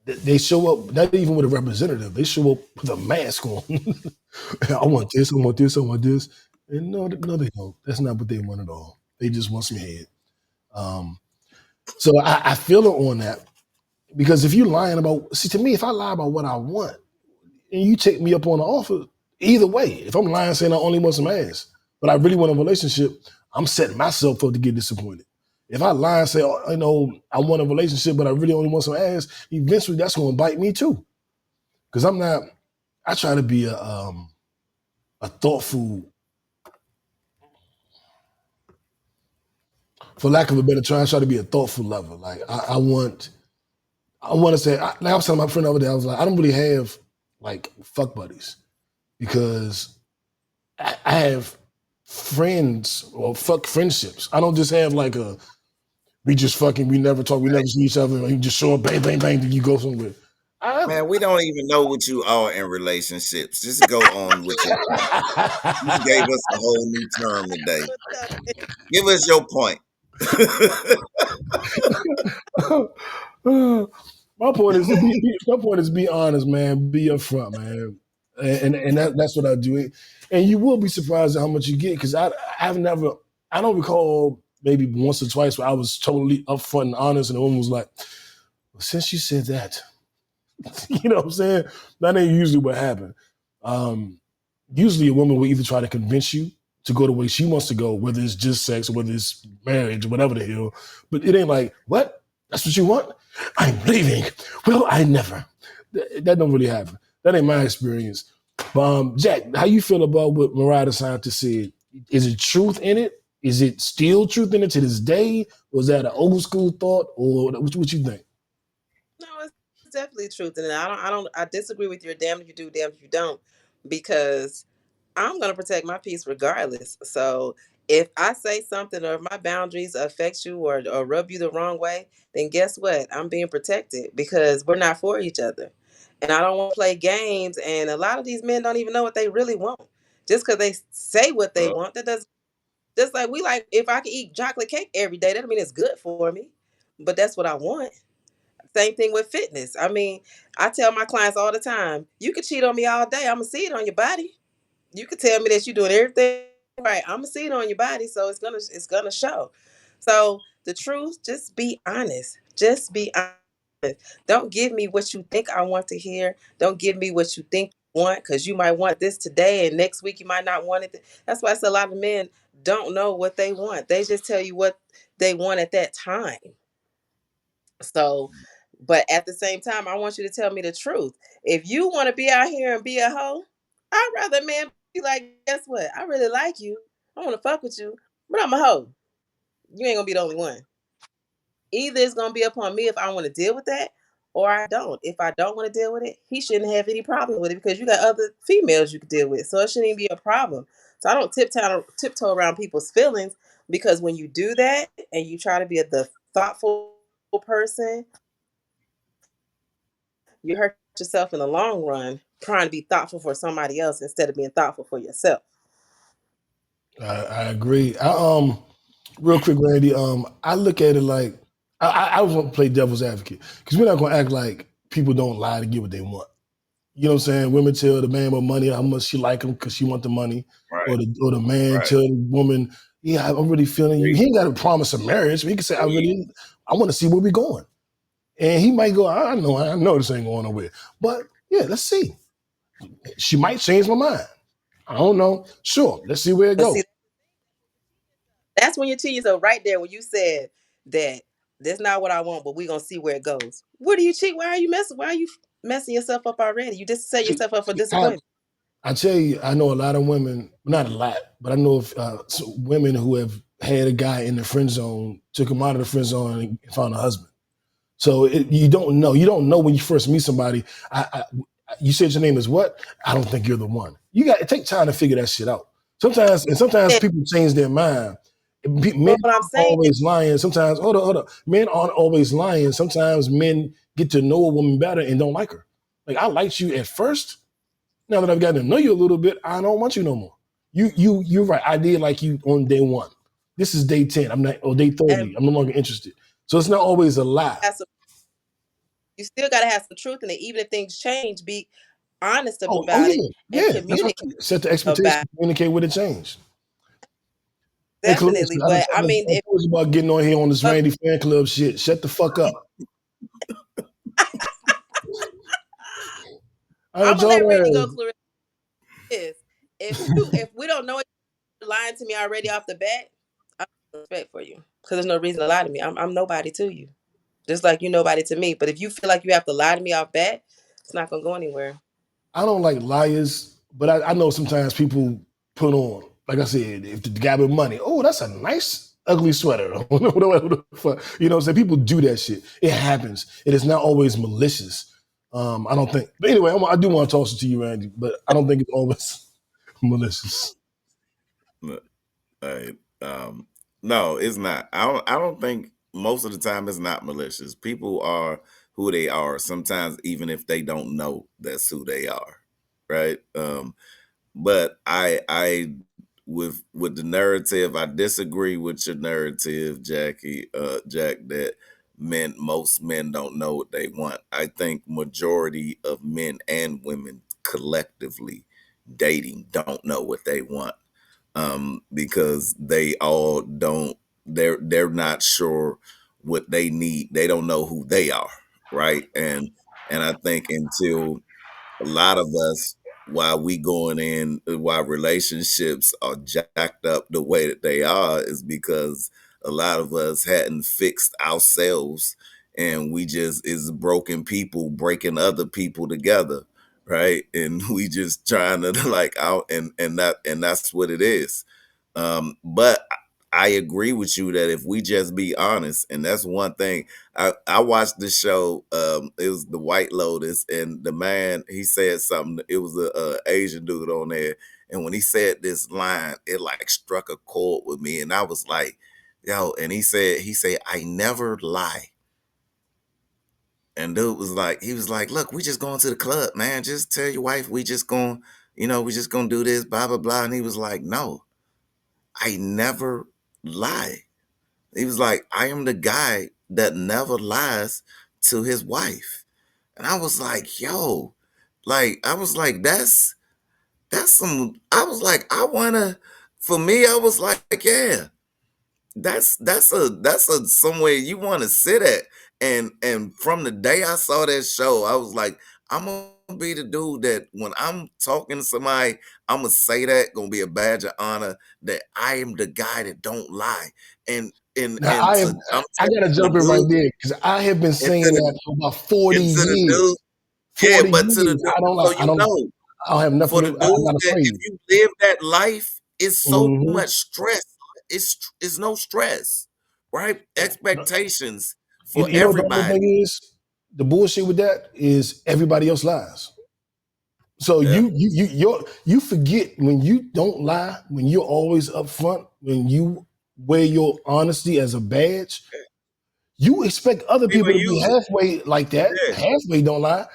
they show up not even with a representative. They show up with a mask on. I want this, I want this, I want this. And no, they don't. That's not what they want at all. They just want some head. So I feel it on that. Because if you're lying about, see, to me, if I lie about what I want and you take me up on the offer, either way, if I'm lying saying I only want some ass, but I really want a relationship, I'm setting myself up to get disappointed. If I lie and say, I want a relationship, but I really only want some ass, eventually that's going to bite me too. Because I try to be a thoughtful, for lack of a better term, I try to be a thoughtful lover. Like, I want to say, like I was telling my friend the other day, I was like, I don't really have like fuck buddies because I have friends or fuck friendships. I don't just have like we just fucking, we never talk, we never see each other, and you just show up, bang, bang, bang, then you go somewhere. Man, we don't even know what you are in relationships. Just go on with it. You gave us a whole new term today. Give us your point. My point is be honest, man. Be upfront, man, and that's what I do. And you will be surprised at how much you get, because I don't recall maybe once or twice where I was totally upfront and honest, and the woman was like, well, since you said that, you know what I'm saying? That ain't usually what happened. usually a woman will either try to convince you to go the way she wants to go, whether it's just sex or whether it's marriage or whatever the hell. But it ain't like, what? That's what you want? I'm leaving. Well, I never. That don't really happen. That ain't my experience. Jack, how you feel about what Mariah the Scientist said? Is it truth in it? Is it still truth in it to this day? Was that an old school thought, or what you think? No, it's definitely truth in it. I disagree with your damn if you do, damn if you don't, because I'm gonna protect my peace regardless. So if I say something or if my boundaries affect you or rub you the wrong way, then guess what? I'm being protected because we're not for each other. And I don't want to play games. And a lot of these men don't even know what they really want. Just because they say what they want, that doesn't. Just like we like, if I can eat chocolate cake every day, that doesn't mean it's good for me. But that's what I want. Same thing with fitness. I mean, I tell my clients all the time, you can cheat on me all day. I'm gonna see it on your body. You could tell me that you're doing everything right. I'm gonna see it on your body, so it's gonna show. So the truth, just be honest. Just be honest. Don't give me what you think I want to hear. Don't give me what you think you want, because you might want this today and next week you might not want it. That's why I say a lot of men don't know what they want. They just tell you what they want at that time. So, but at the same time, I want you to tell me the truth. If you want to be out here and be a hoe, I'd rather a man be like, guess what? I really like you. I want to fuck with you, but I'm a hoe. You ain't gonna be the only one. Either it's gonna be upon me if I want to deal with that, or I don't. If I don't want to deal with it, he shouldn't have any problem with it because you got other females you could deal with. So it shouldn't even be a problem. So I don't tiptoe around people's feelings, because when you do that and you try to be the thoughtful person, you hurt yourself in the long run trying to be thoughtful for somebody else instead of being thoughtful for yourself. I agree. Real quick, Randy. I look at it like I want to play devil's advocate because we're not going to act like people don't lie to get what they want. You know what I'm saying? Women tell the man with money how much she like him because she want the money, Right. or the man Right. tell the woman, yeah, I'm really feeling you. He ain't got to promise a marriage. But he can say, I want to see where we're going, and he might go, I know this ain't going nowhere, but yeah, let's see. She might change my mind. I don't know. Sure, let's see where it But goes. see, that's when you cheat yourself right there when you said that that's not what I want, but we're gonna see where it goes. What do you cheat? Why are you messing? Why are you messing yourself up already? You just set yourself up for disappointment. I tell you, I know a lot of women, not a lot, but I know of women who have had a guy in the friend zone, took him out of the friend zone, and found a husband. So you don't know. You don't know when you first meet somebody. You said your name is what? I don't think you're the one. You got to take time to figure that shit out. Sometimes people change their mind. Men But what I'm aren't saying is, always lying. Sometimes, hold on. Men aren't always lying. Sometimes men get to know a woman better and don't like her. Like I liked you at first. Now that I've gotten to know you a little bit, I don't want you no more. You're right. I did like you on day one. This is day 10. I'm not, or day 30. I'm no longer interested. So it's not always a lie. you still got to have some truth in it. Even if things change, be honest Oh about it and yeah. That's what communicate set the expectation, about communicate with a change. it. Hey, Clarissa, Definitely. I done But I told mean, if you about getting on here on this Randy fan club shit. Shut the fuck up. I I'm done gonna told let Randy go, her. Clarissa. If we don't know you're lying to me already off the bat, I have respect for you because there's no reason to lie to me. I'm nobody to you, just like you nobody to me. But if you feel like you have to lie to me off bat, it's not gonna go anywhere. I don't like liars, but I know sometimes people put on, like I said, if the guy with money, oh, that's a nice ugly sweater. Whatever the fuck. You know what I'm saying? People do that shit. It happens. It is not always malicious. I don't think. But anyway, I do want to toss it to you, Randy, but I don't think it's always malicious. Hey, no, it's not. I don't think most of the time it's not malicious. People are who they are. Sometimes even if they don't know that's who they are, right? But I with the narrative, I disagree with your narrative, Jack, that most men don't know what they want. I think majority of men and women collectively dating don't know what they want, because they all don't, they're not sure what they need. They don't know who they are, right? And I think until a lot of us why we going in, why relationships are jacked up the way that they are is because a lot of us hadn't fixed ourselves, and we just is broken people breaking other people together, right? And we just trying to like out and that's what it is. But I agree with you that if we just be honest, and that's one thing. I watched the show. It was the White Lotus, and the man, he said something. It was a Asian dude on there, and when he said this line, it like struck a chord with me, and I was like, "Yo!" And he said, "I never lie." And dude was like, he was like, "Look, we just going to the club, man. Just tell your wife we just going, we just gonna do this, blah blah blah." And he was like, "No, I never lie." He was like, "I am the guy that never lies to his wife." And I was like, yo, I was like, that's some, I was like, for me, I was like, yeah, that's a somewhere you want to sit at. And from the day I saw that show, I was like, I'm gonna be the dude that when I'm talking to somebody, I'm gonna say that, gonna be a badge of honor that I am the guy that don't lie. And and Now and to I'm I telling gotta the jump in right dude, there because I have been and to saying the that for about 40 and to the years. dude, yeah, 40 but to the years. dude, I don't so lie. I don't have for nothing. the dude I'm not that if afraid. you live that life, it's so Hmm. much stress. It's no stress, right? Expectations for You know what the other everybody. thing is? The bullshit with that is everybody else lies. So Yeah. you forget when you don't lie, when you're always upfront, when you wear your honesty as a badge. You expect other People people to be use it. halfway like that. Yeah. Halfway don't lie.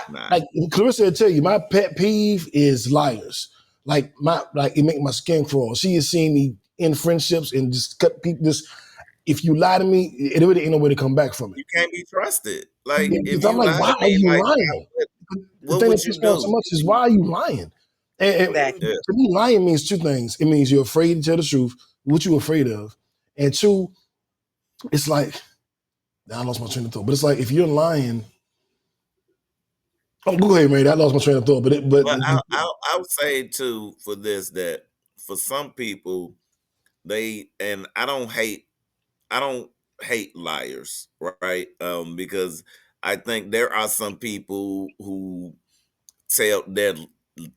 Nah. Like Clarissa will tell you, my pet peeve is liars. Like it make my skin crawl. She has seen me in friendships and just cut people. Just if you lie to me, it really ain't no way to come back from it. You can't be trusted. Like if Because I'm you like, lie why to are me, you like lying? The what thing that would you pisses me off so do? much is why are you lying? And Exactly. Yeah. to me, lying means two things. It means you're afraid to tell the truth, what you're afraid of, and two, it's like now I lost my train of thought. But it's like if you're lying. Oh, go ahead, man. I lost my train of thought. But I would say too for this that for some people they and I don't hate liars, right? Because I think there are some people who they're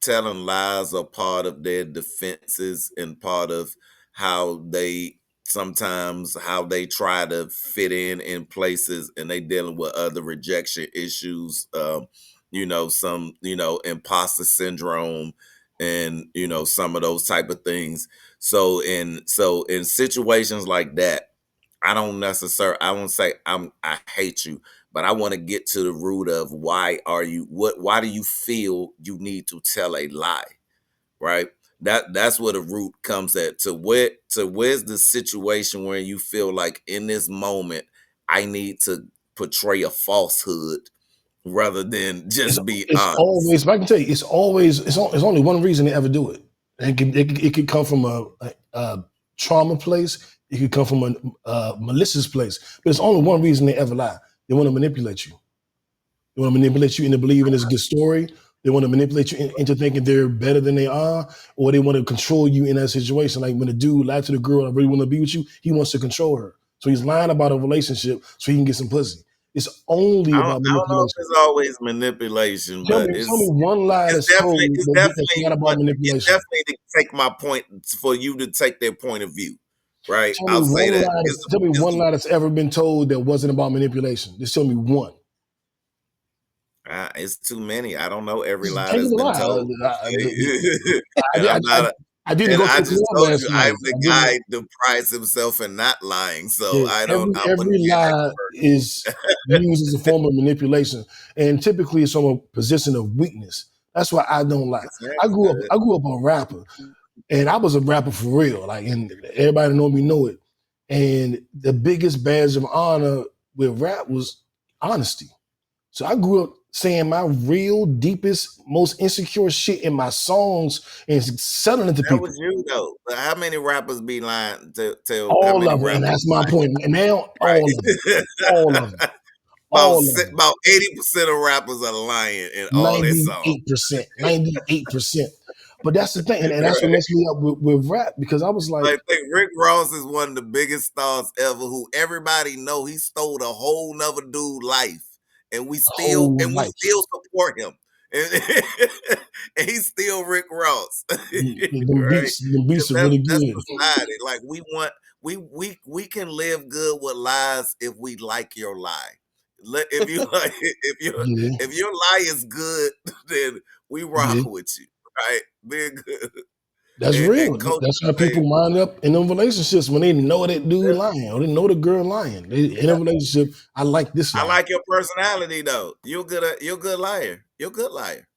telling lies are part of their defenses and part of how they sometimes how they try to fit in places, and they dealing with other rejection issues, some imposter syndrome, and some of those type of things. So in situations like that, I won't say I hate you, but I want to get to the root of why do you feel you need to tell a lie, right? That's where the root comes at. Where's the situation where you feel like in this moment I need to portray a falsehood rather than it's just be it's honest. always. If I can tell you, it's only one reason they ever do it. It could come from a trauma place. It could come from a malicious place. But it's only one reason they ever lie. They want to manipulate you. They want to manipulate you into believing it's a good story. They want to manipulate you into thinking they're better than they are, or they want to control you in that situation. Like when a dude lied to the girl, I really want to be with you, he wants to control her. So he's lying about a relationship so he can get some pussy. It's only about I don't know if manipulation. it's always manipulation, but Tell me one lie it's that's told definitely it's that's definitely not about but it's manipulation. definitely to take my point for you to take their point of view, right? Tell me I'll say one that lie. Tell me one lie that's ever been told that wasn't about manipulation. Just tell me one. it's too many. I don't know every Just lie take it that's a been lie. told. I, And I, I'm I, not a, I didn't and go to I the just club told last you I'm night. the I didn't. guy that prides himself in not lying. So Yeah, I wouldn't every be an lie expert. is used as a form of manipulation, and typically it's from a position of weakness. That's why I don't lie. Exactly. I grew up a rapper, and I was a rapper for real. Like, and everybody know me know it. And the biggest badge of honor with rap was honesty. So I grew up saying my real, deepest, most insecure shit in my songs and selling it to That people. was you though. But how many rappers be lying to tell how All many of them, and rappers that's my point. And now, right? all of them, all of them. All of them. About 80% of rappers are lying in all their songs. 98%. But that's the thing, and that's what messed me up with rap, because I was like, I think Rick Ross is one of the biggest stars ever, who everybody know he stole a whole nother dude's life, and we still support him, and he's still Rick Ross, Them right? beats are really That's good. society. Like we can live good with lies if we like your lie. If you like, if your lie is good, then we rock with you, right? Being good. That's real. That's how people wind up in them relationships when they know that dude lying or they know the girl lying. In a relationship, I like this lie. I like your personality though. You're a good liar. You're a good liar.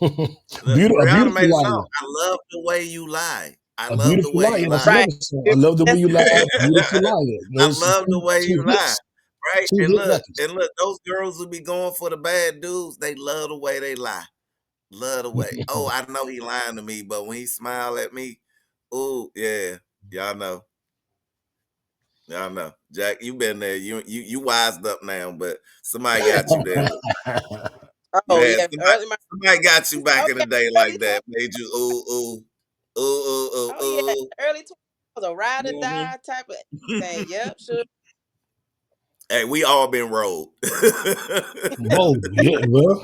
Beautiful made a liar. song. I love the way you lie. I A love the beautiful way liar. you That's lie. another song. I love the way you lie. Beautiful liar. I love the way you lie. Right? Two hit And look, those girls who be going for the bad dudes, they love the way they lie. Love the way. Oh, I know he lying to me, but when he smile at me, oh yeah, y'all know. Y'all know. Jack, you been there. You wised up now, but somebody got you there. Somebody got you back in the day like that. Made you ooh. Early 20s was a ride or die type of thing. Yep, sure. Hey, we all been rolled. Whoa, yeah, well,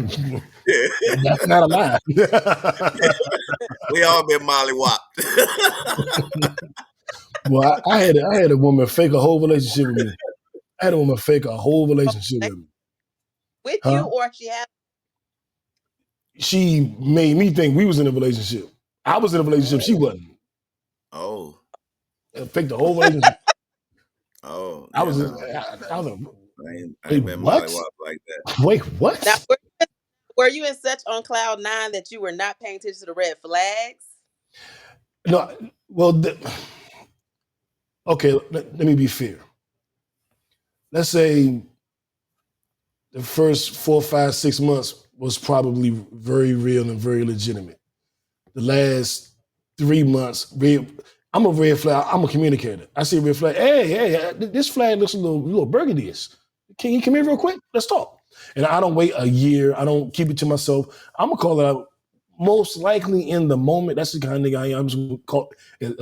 that's not a lie. We all been mollywopped. Well, I had a woman fake a whole relationship with me. I had a woman fake a whole relationship with me. With you, or she had? She made me think we was in a relationship. I was in a relationship. She wasn't. Oh. Faked the whole relationship. Oh. I was like, I ain't been mollywopped like that. Wait, what? Now, were you in such on cloud nine that you were not paying attention to the red flags? No, well, okay, let me be fair. Let's say the first 4, 5, 6 months was probably very real and very legitimate. The last 3 months, I'm a red flag. I'm a communicator. I see a red flag. Hey, this flag looks a little burgundy-ish. Can you come here real quick? Let's talk. And I don't wait a year. I don't keep it to myself. I'm going to call it out most likely in the moment. That's the kind of nigga I am. I'm just going to call it,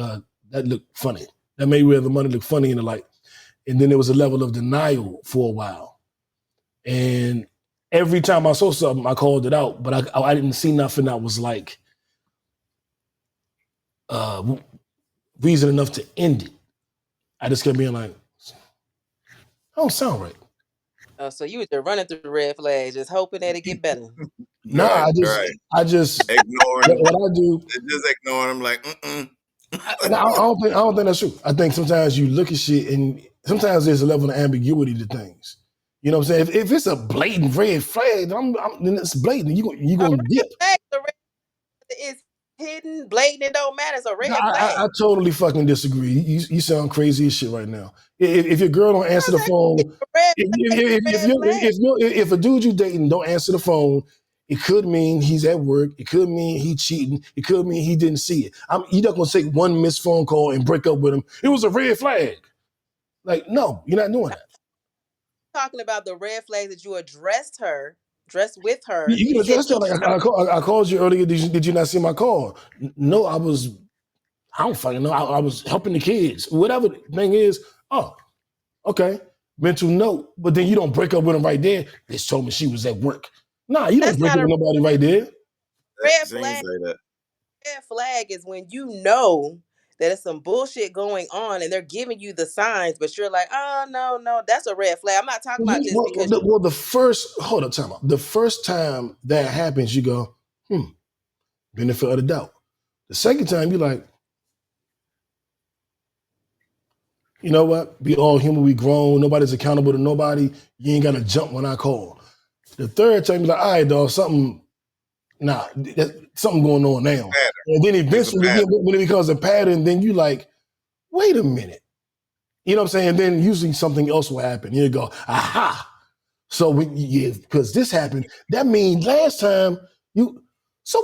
that looked funny. That made the money look funny in the light. And then there was a level of denial for a while. And every time I saw something, I called it out. But I didn't see nothing that was like reason enough to end it. I just kept being like, that don't sound right. Oh, so you were just running through the red flags, just hoping that it get better. Nah, I just ignore what I do. Just ignore them like, I don't think that's true. I think sometimes you look at shit and sometimes there's a level of ambiguity to things. You know what I'm saying? If it's a blatant red flag, then it's blatant. You gonna dip. The red is hidden, blatant. It don't matter. It's a red flag. I totally fucking disagree. You sound crazy as shit right now. If your girl don't answer the phone, if a dude you dating don't answer the phone, it could mean he's at work. It could mean he cheating. It could mean he didn't see it. You're not gonna take one missed phone call and break up with him. It was a red flag. Like, no, you're not doing that. Talking about the red flags that you dressed with her. You can address that. Like I called you earlier. Did you not see my call? No, I don't fucking know. I was helping the kids. Whatever the thing is. Oh, okay. Mental note. But then you don't break up with him right there. Bitch told me she was at work. Nah, you don't break up with nobody right there. Red flag is when you know that it's some bullshit going on and they're giving you the signs, but you're like, oh, no, that's a red flag. I'm not talking about just because. Hold up, time out. The first time that happens, you go, benefit of the doubt. The second time, you're like, you know what? We all human, we grown. Nobody's accountable to nobody. You ain't got to jump when I call. The third time, you're like, all right, dog, something going on now. And then eventually, when it becomes a pattern, then you like, wait a minute. You know what I'm saying? And then usually something else will happen. You go, aha. So because this happened, that means last time so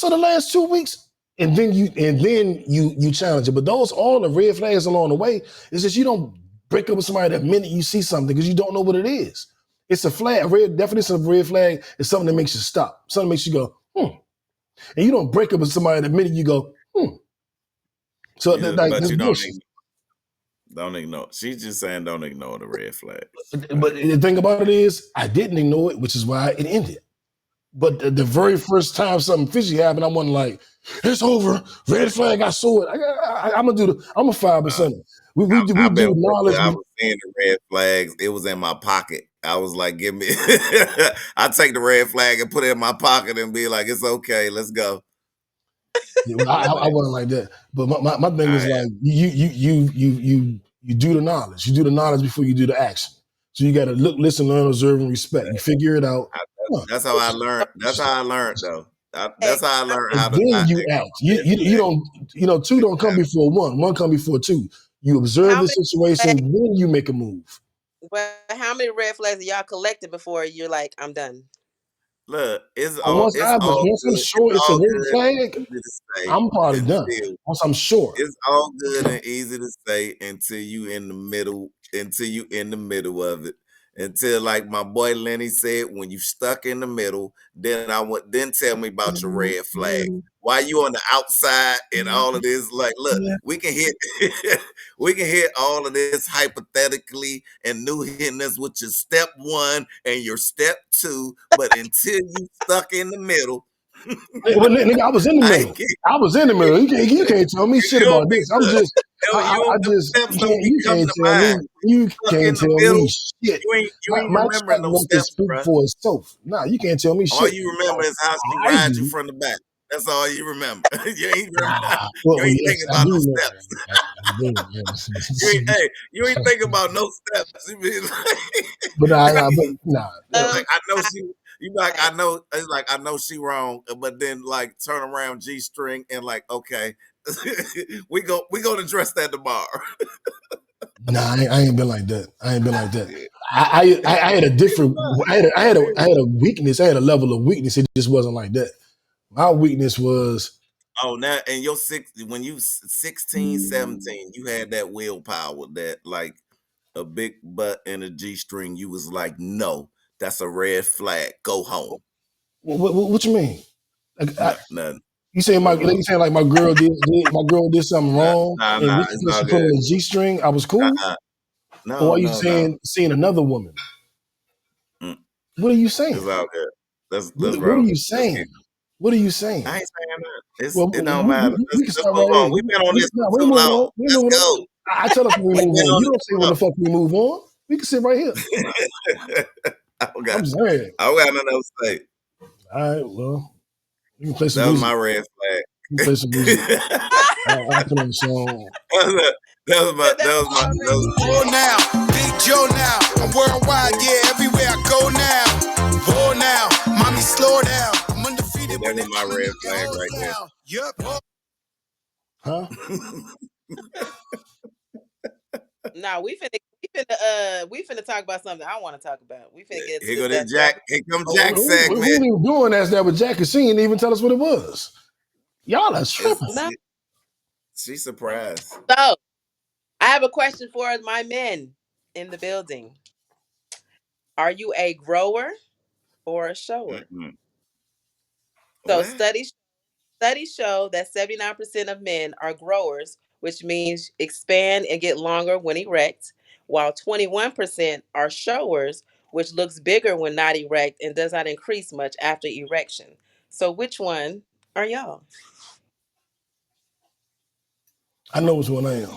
the last 2 weeks, and then you challenge it. But those all the red flags along the way is just you don't break up with somebody that minute you see something because you don't know what it is. It's a flag. A red definition of a red flag is something that makes you stop. Something that makes you go, And you don't break up with somebody the minute you go, So Yeah, like but this you bullshit. don't ignore. She's just saying don't ignore the red flag. But the thing about it is, I didn't ignore it, which is why it ended. But the very first time something fishy happened, I wasn't like, it's over. Red flag, I saw it. I'm a 5%. We do knowledge. I was seeing the red flags. It was in my pocket. I was like, give me. I take the red flag and put it in my pocket and be like, it's okay. Let's go. I wasn't like that. But my thing is like you do the knowledge. You do the knowledge before you do the action. So you got to look, listen, learn, observe, and respect. You figure it out. That's how I learned. That's how I learned, though. That's how I learned and how to. then you act. You don't. Two don't come before one. One come before two. You observe the situation, then you make a move. Well, how many red flags are y'all collected before you're like, I'm done? Look, it's all once I'm sure it's a red flag, I'm probably done. Once I'm sure, it's all good and easy to say until you in the middle. Until you in the middle of it. Until, like my boy Lenny said, when you stuck in the middle, then tell me about your red flag. Why you on the outside and all of this? Like, look, we can hit all of this hypothetically and new hitness with your step 1 and your step 2, but until you stuck in the middle. Nigga, I was in the middle. I was in the middle. You can't tell me shit about this. I'm just, you can't tell me. You can't tell me shit. You ain't remembering those steps, bro. For itself. Nah, you can't tell me shit. All you remember is how she rides you from the back. That's all you remember. You ain't thinking about no steps. You ain't thinking about no steps. But nah. Like, I know she. You like, I know. It's like, I know she wrong, but then like turn around G-string and like, okay, we gonna address that tomorrow. Nah, I ain't been like that. I had a different. I had a weakness. I had a level of weakness. It just wasn't like that. My weakness was. Oh, now and when you 16, 17, you had that willpower that like a big butt and a G-string. You was like, no. That's a red flag. Go home. What you mean? Like, nothing. You saying like my girl did something wrong and she put in a G-string? I was cool. No. Or are you seeing another woman? What are you saying? It's all good. That's what are you saying? What are you saying? I ain't saying that. It don't matter. Let's move on. We've been on this for too long. Let's go. I tell us when we move on. You don't say when the fuck we move on. We can sit right here. I'm saying. I got nothing else to say. All right, well, you can play some music. That was my red flag. You can play some music. I'll put on a song. That was my. Oh, now, Big Joe now. I'm worldwide, yeah, everywhere I go now. Oh, now, mommy, slow down. I'm undefeated. That was my red flag right there. Yup. Huh? Nah, we finna talk about something I want to talk about. We finna get here go Jack. Here comes Jack segment. We ain't even doing that with Jack, because she didn't even tell us what it was. Y'all are tripping. She's surprised. So, I have a question for my men in the building. Are you a grower or a shower? Mm-hmm. So studies show that 79% of men are growers, which means expand and get longer when erect, while 21% are showers, which looks bigger when not erect and does not increase much after erection. So which one are y'all? I know which one I am.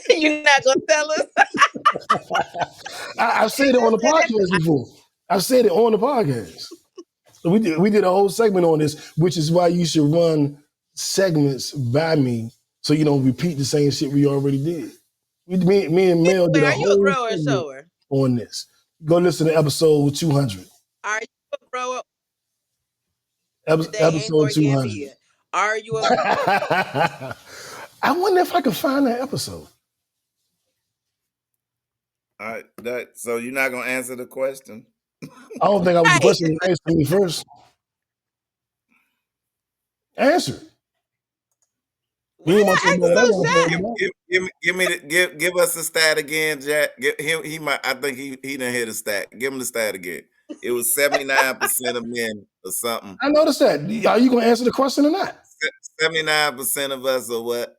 You're not gonna tell us? I've said it on the podcast before. I've said it on the podcast. So we did a whole segment on this, which is why you should run segments by me so you don't repeat the same shit we already did. Me and Mel did a whole segment on this. Go listen to episode 200. Are you a grower? Episode 200. Are you a I wonder if I can find that episode. All right, so you're not gonna answer the question? I don't think I was the question you asked me first. Answer. Why He you want gotta to act that so shy? Give us the stat again, Jack. He might. I think he didn't hit the stat. Give him the stat again. It was 79% of men or something. I noticed that. Are you gonna answer the question or not? 79% of us are what?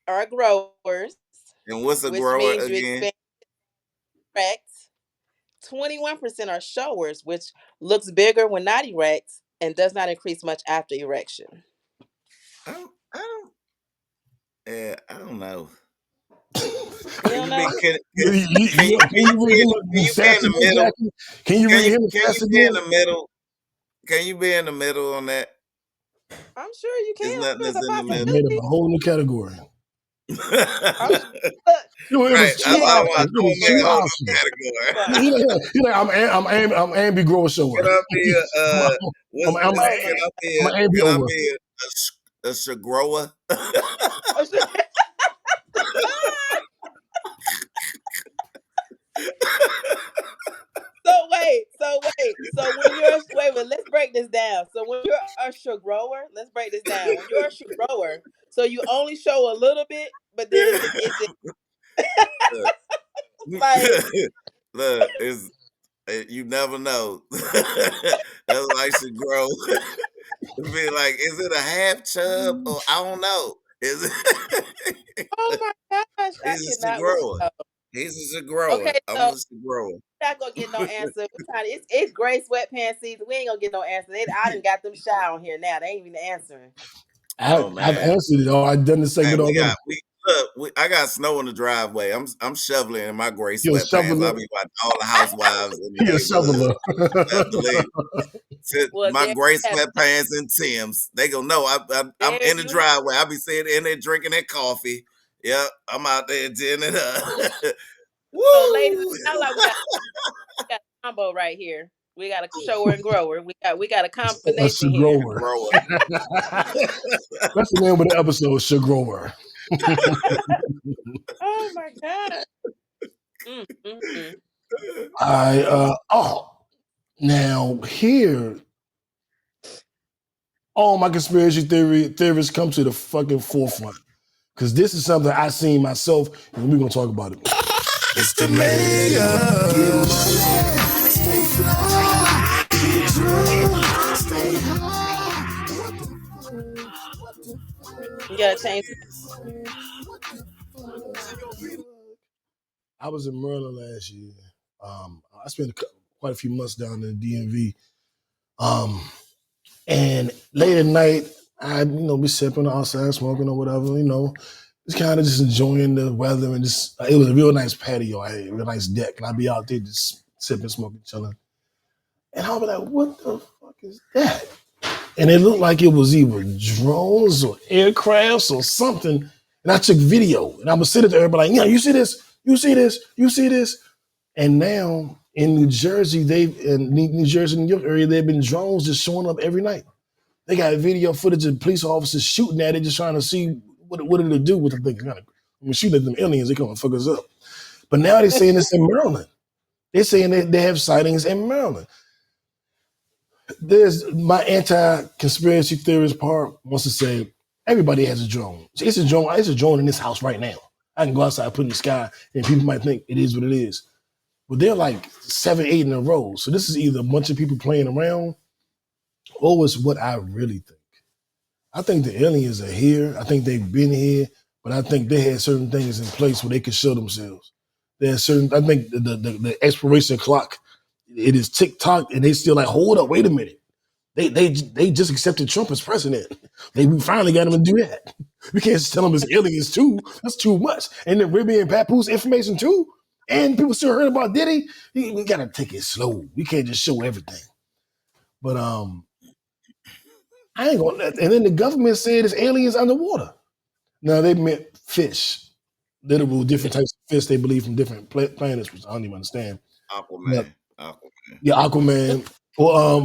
Are growers, And what's a which grower means you again? expand erect. 21% are showers, which looks bigger when not erect and does not increase much after erection. I don't. Yeah, I don't know. You don't know? Can you read him be in the middle? Jackie? Can you read him the Can stats you be in again? the middle? Can you be in the middle on that? I'm sure you There's can. nothing There's that's a in the Just middle. made up possibility. a whole new category. I'm sure. Look, It was Right. too I obvious. want It was to make too a whole obvious. new category. He like I'm ambi grower shower. Can I be I'm oh my an can I ambiover. be a Shogrower? gosh. So when you're let's break this down. So when you're a sugar grower, let's break this down. When you're a sugar grower, so you only show a little bit, but then it just like Look, it's you never know. That's why I should grow. Be like, is it a half chub? Or I don't know. Is it? oh my gosh, I He's a cannot with grower. you. He's a grower. Okay, I'm so a grower. we're not gonna get no answer. It's gray sweatpants season. We ain't gonna get no answer. I done got them shy on here now. They ain't even answering. Oh I've man. answered it all. I've done the Hey, segment already. I got snow in the driveway. I'm shoveling in my gray You're a sweatpants. shoveler. I'll be watching all the housewives in the You're a neighborhood. shoveler. Best believe. Well, My there gray you have it. sweatpants and Tim's. They go, no, I'm There in the you have driveway. I'll be sitting in there drinking that coffee. Yep, I'm out there getting it up. it. So, ladies, Woo! it sounds like we got a combo right here. We got a shower and grower. We got a A combination here. Shogrower. Grower. That's the name of the episode, Shogrower. Oh my god. Mm. Now here, all my conspiracy theories come to the fucking forefront. Because this is something I seen myself, and we're gonna talk about it. It's the mayor. Stay fly. Get drunk. Stay high. You gotta change. I was in Maryland last year. I spent quite a few months down in the DMV. And late at night, I be sipping outside, smoking or whatever, just kind of just enjoying the weather and just it was a real nice patio. I had a real nice deck, and I'd be out there just sipping, smoking, chilling. And I'll be like, "What the fuck is that?" And it looked like it was either drones or aircrafts or something. And I took video, and I was sitting there, everybody like, "Yeah, you see this? You see this? You see this?" And now in New Jersey, New York area, they've been drones just showing up every night. They got video footage of police officers shooting at it, just trying to see what did it do with the thing. When shoot at them aliens, they come and fuck us up. But now they're saying it's in Maryland. They're saying that they have sightings in Maryland. There's my anti-conspiracy theorist part wants to say everybody has a drone. It's a drone. It's a drone in this house right now. I can go outside, put in the sky, and people might think it is what it is. But they're like 7, 8 in a row. So this is either a bunch of people playing around, or it's what I really think. I think the aliens are here. I think they've been here, but I think they had certain things in place where they could show themselves. There's certain. I think the expiration clock, it is tick-tock, and they still like, hold up, wait a minute. They just accepted Trump as president. We finally got him to do that. We can't just tell them it's aliens too. That's too much. And then Remy and Papoose information too. And people still heard about Diddy. We gotta take it slow. We can't just show everything. But I ain't gonna. And then the government said it's aliens underwater. Now they meant fish, literal different types of fish they believe from different planets, which I don't even understand. Aquaman. Yeah, Aquaman. Or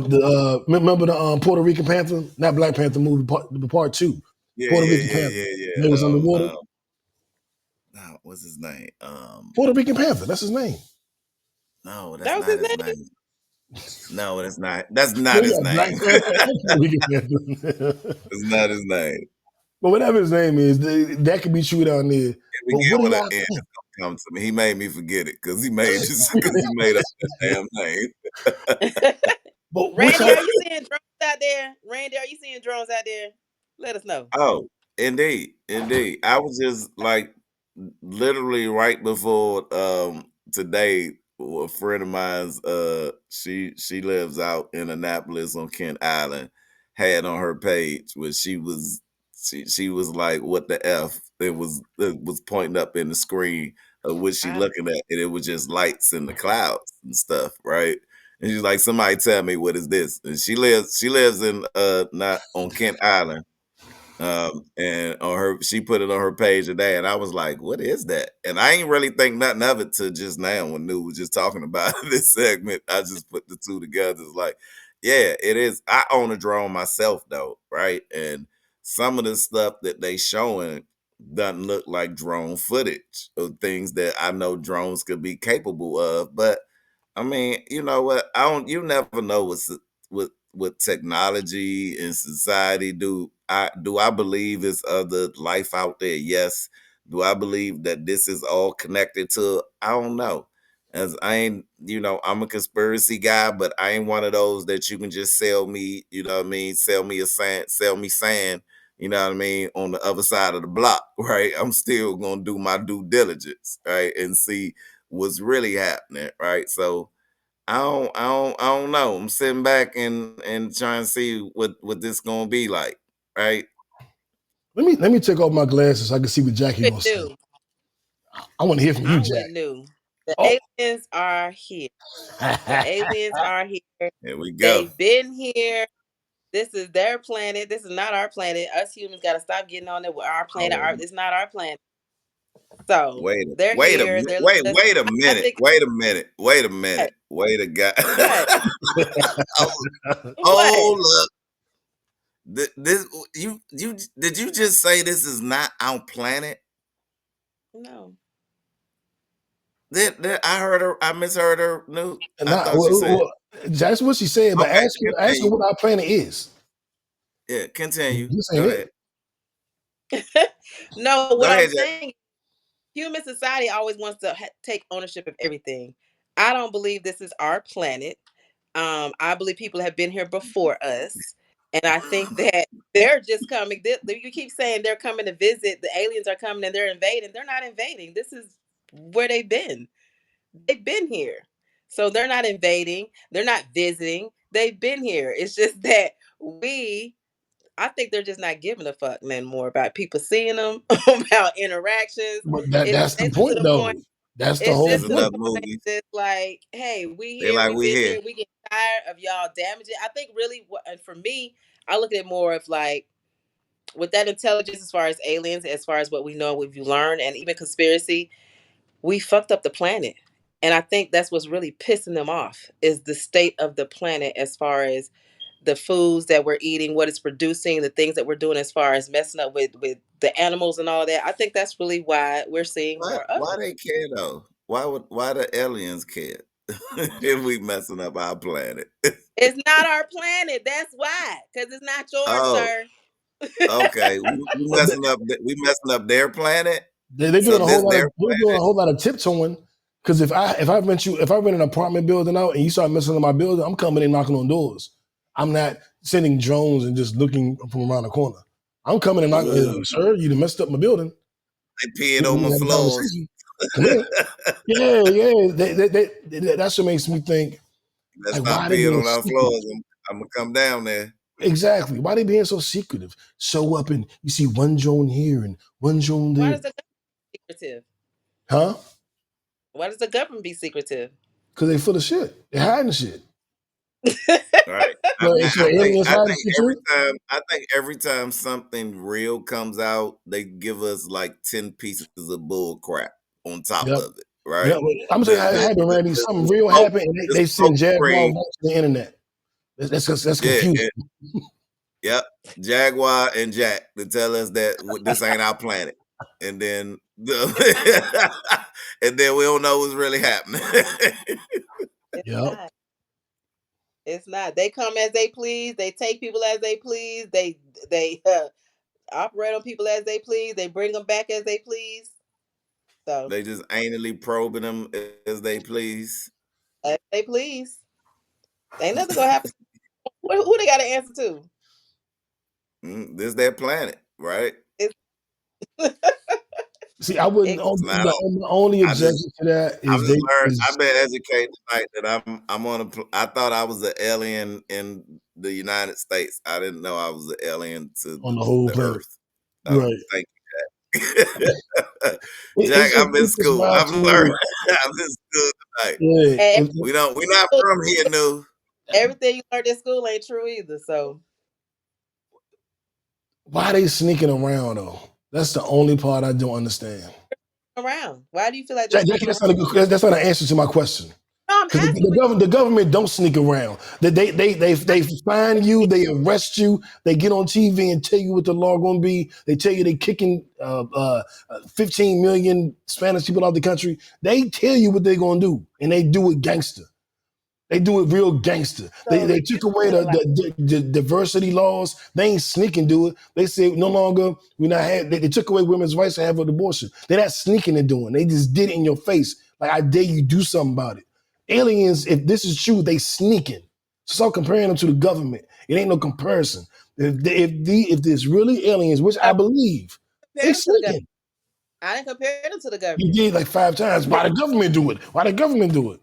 remember the Puerto Rican Panther, not Black Panther movie, part 2. Puerto Rican Panther. They was underwater. What's his name? Puerto Rican Panther. That's his name. No, That that's was not his his name? name. No, that's not. That's not his name. Black Panther and Puerto Rican Panther. It's not his name. But whatever his name is, that could be true down there. And we But get what do what y'all the end is think? gonna come to me. He made me forget it because he made up that damn name. But what Randy, y'all? are you seeing drones out there? Randy, are you seeing drones out there? Let us know. Oh, indeed, indeed. I was just like literally right before today, a friend of mine's she lives out in Annapolis on Kent Island, had on her page where she was like, what the F? It was pointing up in the screen of what she I, looking at, and it was just lights in the clouds and stuff, right? And she's like, somebody tell me what is this? And she lives in not on Kent Island. And on her, she put it on her page today, and I was like, "What is that?" And I ain't really think nothing of it till just now when New was just talking about this segment. I just put the two together. It's like, yeah, it is. I own a drone myself, though, right? And some of the stuff that they showing doesn't look like drone footage of things that I know drones could be capable of. But I mean, you know what? I don't. You never know what technology and society do. I believe there's other life out there? Yes. Do I believe that this is all connected to? I don't know. As I ain't, I'm a conspiracy guy, but I ain't one of those that you can just sell me, you know what I mean? Sell me sand, you know what I mean, on the other side of the block, right? I'm still gonna do my due diligence, right? And see what's really happening, right? So I don't know. I'm sitting back and trying to see what this gonna be like, right? Let me take off my glasses so I can see what Jackie with gonna say. new. I want to hear from you, I'm Jack. with new. The Oh. aliens are here. The aliens are here. Here we go. They've been here. This is their planet. This is not our planet. Us humans got to stop getting on it with our planet. Oh, It's not our planet. So wait, they're wait a here. minute, They're wait, letting us. wait a I minute, think wait a minute, wait a what? minute, wait a guy. What? oh, What? look, this you did you just say this is not our planet? No. I heard her. I misheard her. New. And I thought you said that's what she said. But okay. ask her Continue. what our planet is. Yeah, continue. This Go ain't ahead. it. No, Go what I'm ahead, Jack. saying, human society always wants to take ownership of everything. I don't believe this is our planet. I believe people have been here before us, and I think that they're just coming. You keep saying they're coming to visit. The aliens are coming and they're invading. They're not invading. This is where they've been. They've been here, so they're not invading. They're not visiting. They've been here. It's just that we. I think they're just not giving a fuck anymore about people seeing them, about interactions. But It's that's the it's to point, the point. though. That's the It's whole There's just to the enough point. point movies. that's like, hey, we They here, like we we been here. here, we get tired of y'all damaging. I think really, and for me, I look at it more of like with that intelligence, as far as aliens, as far as what we know, what we've learned, and even conspiracy, we fucked up the planet, and I think that's what's really pissing them off is the state of the planet as far as the foods that we're eating, what it's producing, the things that we're doing as far as messing up with the animals and all that. I think that's really why we're seeing Why more of why them. they care though? Why the aliens care if we messing up our planet? It's not our planet. That's why, because it's not yours, Oh, sir. okay. We messing up their planet. They're So doing a this whole lot of their tiptoeing. Because if I rent an apartment building out and you start messing up my building, I'm coming in knocking on doors. I'm not sending drones and just looking from around the corner. I'm coming and knocking, ooh, sir, you done messed up my building. they peeing We on need my to have a floors. conversation. Come here. Yeah, yeah. That's what makes me think, Let's like, stop why are they peeing being on our secretive? floors. I'm gonna come down there. Exactly. Why are they being so secretive? Show up and you see one drone here and one drone Why there. does the government be secretive? Huh? Why does the government be secretive? Because they full of shit. They're hiding shit. Right. I So, mean, so aliens I hiding think shit every too? time I think every time something real comes out, they give us like 10 pieces of bull crap on top Yep. of it, right? Yeah, I'm saying it happened, Randy. Something real happened, and The they smoke send Jaguar screen. votes to the internet. That's Yeah, confusing. yep. Jaguar and Jack to tell us that this ain't our planet. And then and then we don't know what's really happening. It's Yep. not. It's not. They come as they please. They take people as they please. They operate on people as they please. They bring them back as they please. So They just anally probing them as they please. as they please. Ain't nothing gonna happen. Who they got to answer to? This their planet, right? See, I wouldn't. The only objection to that is I've been educated tonight that I'm on I thought I was an alien in the United States. I didn't know I was an alien to on the whole planet. Earth. Right. Thank you, Jack. Jack, I'm in school. I've learned. I'm in school tonight. Yeah. We're not from here, no. Everything you learned in school ain't true either. So why are they sneaking around though? That's the only part I don't understand. Around. Why do you feel like Jack, that's not an answer to my question. No, I'm asking the government don't sneak around. They find you, they arrest you, they get on TV and tell you what the law gonna be. They tell you they kicking 15 million Spanish people out the country. They tell you what they're gonna do, and they do it gangster. They do it real gangster. So they took away the diversity laws. They ain't sneaking do it. They said no longer they took away women's rights to have an abortion. They're not sneaking and doing. They just did it in your face. Like, I dare you do something about it. Aliens, if this is true, they sneaking. So stop comparing them to the government. It ain't no comparison. If there's really aliens, which I believe, they sneaking. I didn't compare them to the government. You did like 5 times. Why the government do it? Why the government do it?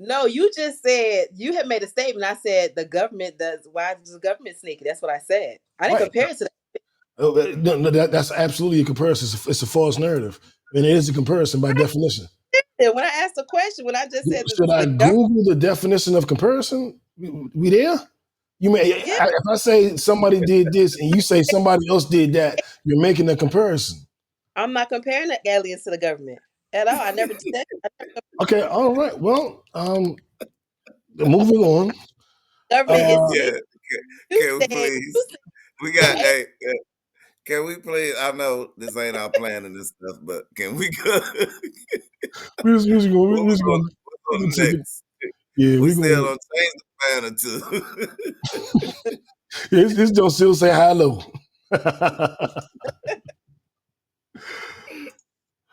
No, you just said, you had made a statement. I said the government does. Why does the government sneak? That's what I said. I didn't compare it to that. No, that's absolutely a comparison. It's a false narrative. And it is a comparison by definition. When I asked the question, when I just said, should I Google the definition of comparison? We there? You may, if I say somebody did this and you say somebody else did that, you're making a comparison. I'm not comparing the aliens to the government at all. I never did that. Okay, all right. Well, moving on. Government is can we please? We got can we please? I know this ain't our plan and this stuff, but can we go? We're just going next. Yeah, we still on change the plan or two. This don't still say hello.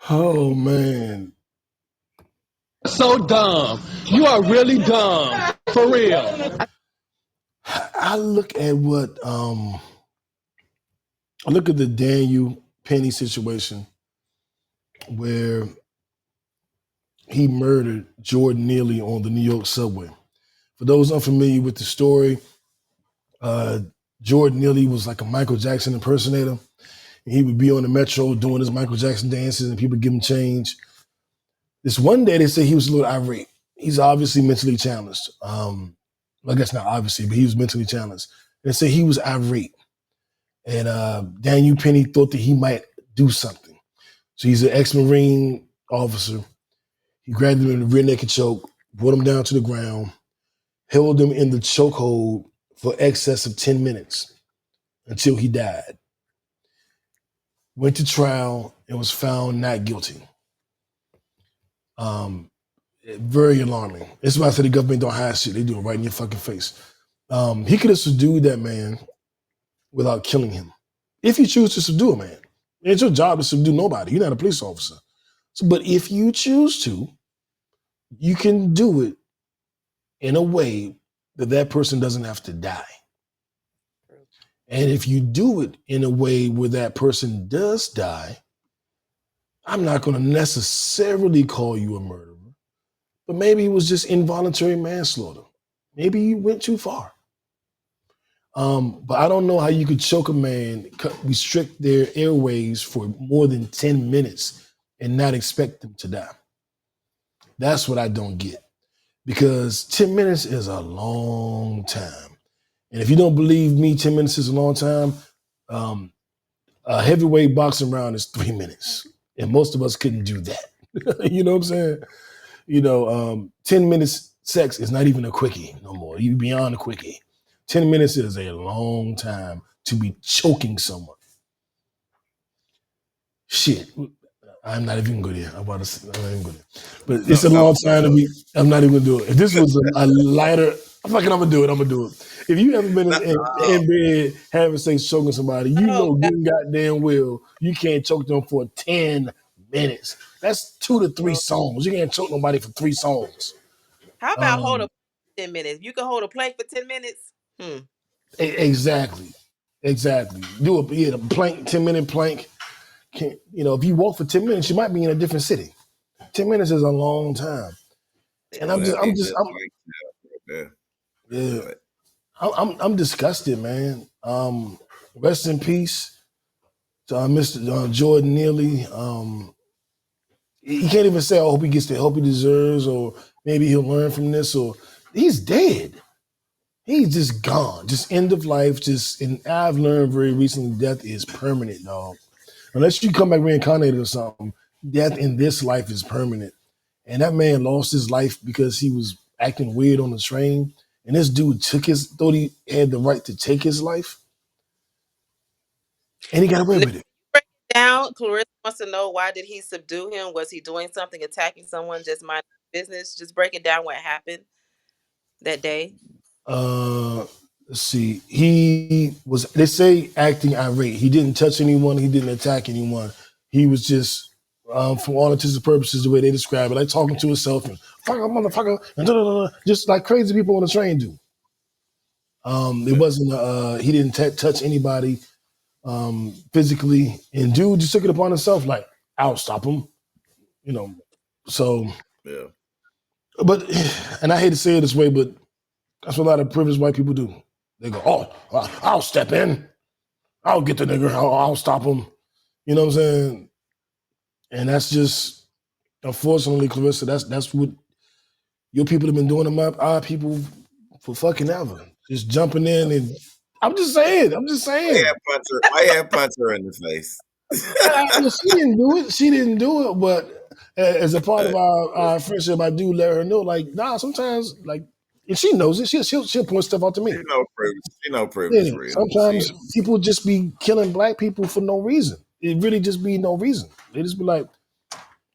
Oh man. So dumb. You are really dumb. For real. I look at what I look at the Daniel Penny situation where he murdered Jordan Neely on the New York subway. For those unfamiliar with the story, Jordan Neely was like a Michael Jackson impersonator. And he would be on the metro doing his Michael Jackson dances and people would give him change. This one day they said he was a little irate. He's obviously mentally challenged. I guess not obviously, but he was mentally challenged. They said he was irate. And Daniel Penny thought that he might do something. So he's an ex-Marine officer. He grabbed him in the rear naked choke, brought him down to the ground, held him in the chokehold for excess of 10 minutes until he died. Went to trial and was found not guilty. Very alarming. That's why I said the government don't hide shit. They do it right in your fucking face. He could have subdued that man without killing him. If you choose to subdue a man, it's your job to subdue nobody. You're not a police officer. But if you choose to, you can do it in a way that that person doesn't have to die. And if you do it in a way where that person does die, I'm not going to necessarily call you a murderer, but maybe it was just involuntary manslaughter. Maybe you went too far. But I don't know how you could choke a man, restrict their airways for more than 10 minutes and not expect them to die. That's what I don't get. Because 10 minutes is a long time. And if you don't believe me, 10 minutes is a long time. A heavyweight boxing round is 3 minutes. And most of us couldn't do that. You know what I'm saying? 10 minutes sex is not even a quickie no more. You're beyond a quickie. 10 minutes is a long time to be choking someone. Shit. I'm not even good here. I'm not even good here. But it's a long time to be, I'm not even going to do it. If this was a lighter I'm gonna do it. If you ever been in bed having sex choking somebody, you Oh, know God. good goddamn well you can't choke them for 10 minutes. That's 2 to 3 songs. You can't choke nobody for 3 songs. How about hold a 10 minutes? You can hold a plank for 10 minutes. Exactly. Do a plank, 10-minute plank. If you walk for 10 minutes, you might be in a different city. 10 minutes is a long time. And Oh, that ain't just I'm like that. yeah. But I'm disgusted, man. Rest in peace to Mr. Jordan Neely. He can't even say, "I hope he gets the help he deserves," or maybe he'll learn from this. Or he's dead. He's just gone. Just end of life. And I've learned very recently, death is permanent, dog. Unless you come back reincarnated or something, death in this life is permanent. And that man lost his life because he was acting weird on the train. And this dude thought he had the right to take his life, and he got away with it. Break it down. Clarissa wants to know, why did he subdue him? Was he doing something, attacking someone, just mind business? Just break it down what happened that day. Let's see. He was, they say, acting irate. He didn't touch anyone. He didn't attack anyone. He was just, for all intents and purposes, the way they describe it, like talking to himself and fuck a motherfucker, and just like crazy people on the train do. It wasn't. He didn't touch anybody physically, and dude just took it upon himself, like, I'll stop him. So, yeah. but, and I hate to say it this way, but that's what a lot of privileged white people do. They go, "Oh, I'll step in. I'll get the nigger. I'll stop him." You know what I'm saying? And that's just, unfortunately, Clarissa, that's what your people have been doing to our people for fucking ever. Just jumping in and I'm just saying. I had punch her in the face. She didn't do it. She didn't do it. But as a part of our friendship, I do let her know, like, nah, sometimes, like, if she knows it, she'll point stuff out to me. She know privilege, Yeah, real. sometimes people just be killing black people for no reason. It really just be no reason. They just be like,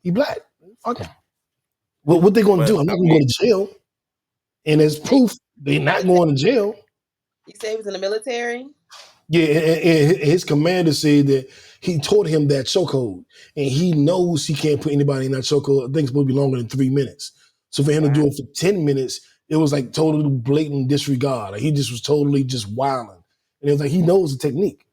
he black. Fuck him. Well, what they gonna do? I'm not gonna go to jail. And as proof, they're not going to jail. You say he was in the military? Yeah, and his commander said that he taught him that chokehold, and he knows he can't put anybody in that chokehold. I think it's supposed to be longer than 3 minutes. So for him to do it for 10 minutes, it was like total blatant disregard. Like he just was totally just wilding. And it was like he knows the technique.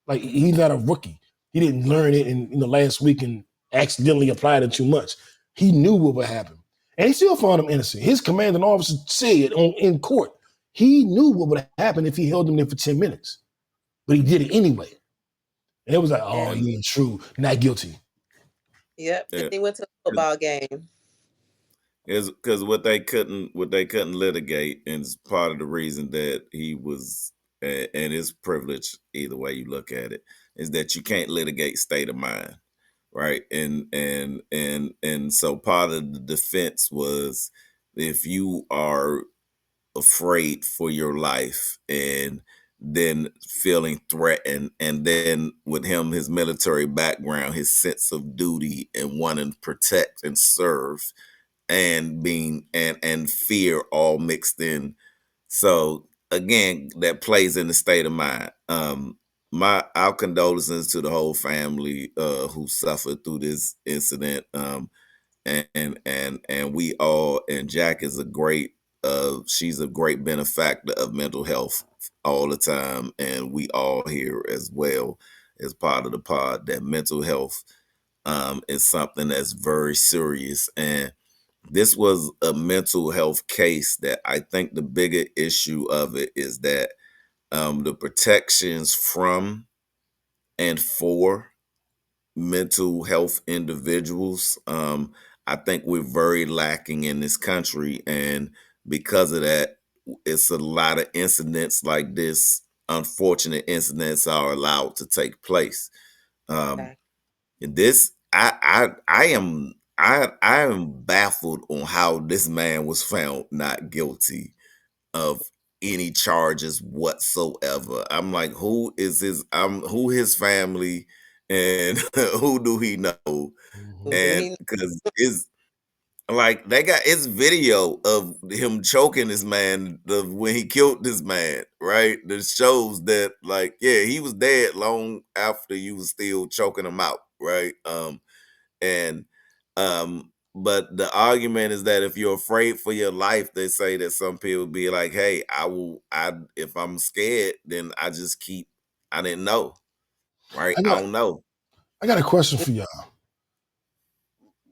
Like he's not a rookie. He didn't learn it in the last week and accidentally applied it too much. He knew what would happen. And he still found him innocent. His commanding officer said in court, he knew what would happen if he held him there for 10 minutes. But he did it anyway. And it was like, oh, yeah, true, not guilty. Yep. Yeah. He went to a football game. Is because what they couldn't litigate, and it's part of the reason that he was, and his privilege, either way you look at it, is that you can't litigate state of mind, right? And so part of the defense was, if you are afraid for your life and then feeling threatened, and then with him, his military background, his sense of duty and wanting to protect and serve, and being and fear all mixed in. So again, that plays in the state of mind. Our condolences to the whole family who suffered through this incident. And we all, and Jack is she's a great benefactor of mental health all the time, and we all here as well as part of the pod, that mental health is something that's very serious. And this was a mental health case that I think the bigger issue of it is that the protections from and for mental health individuals, I think we're very lacking in this country. And because of that, it's a lot of incidents like this, unfortunate incidents, are allowed to take place. This, I am baffled on how this man was found not guilty of any charges whatsoever. I'm like, who is his family, and who do he know? And because Like they got it's video of him choking this man when he killed this man, right? That shows that like, yeah, he was dead long after you was still choking him out, right? And but the argument is that if you're afraid for your life, they say that some people be like, hey, if I'm scared, then I didn't know. Right? I don't know. I got a question for y'all.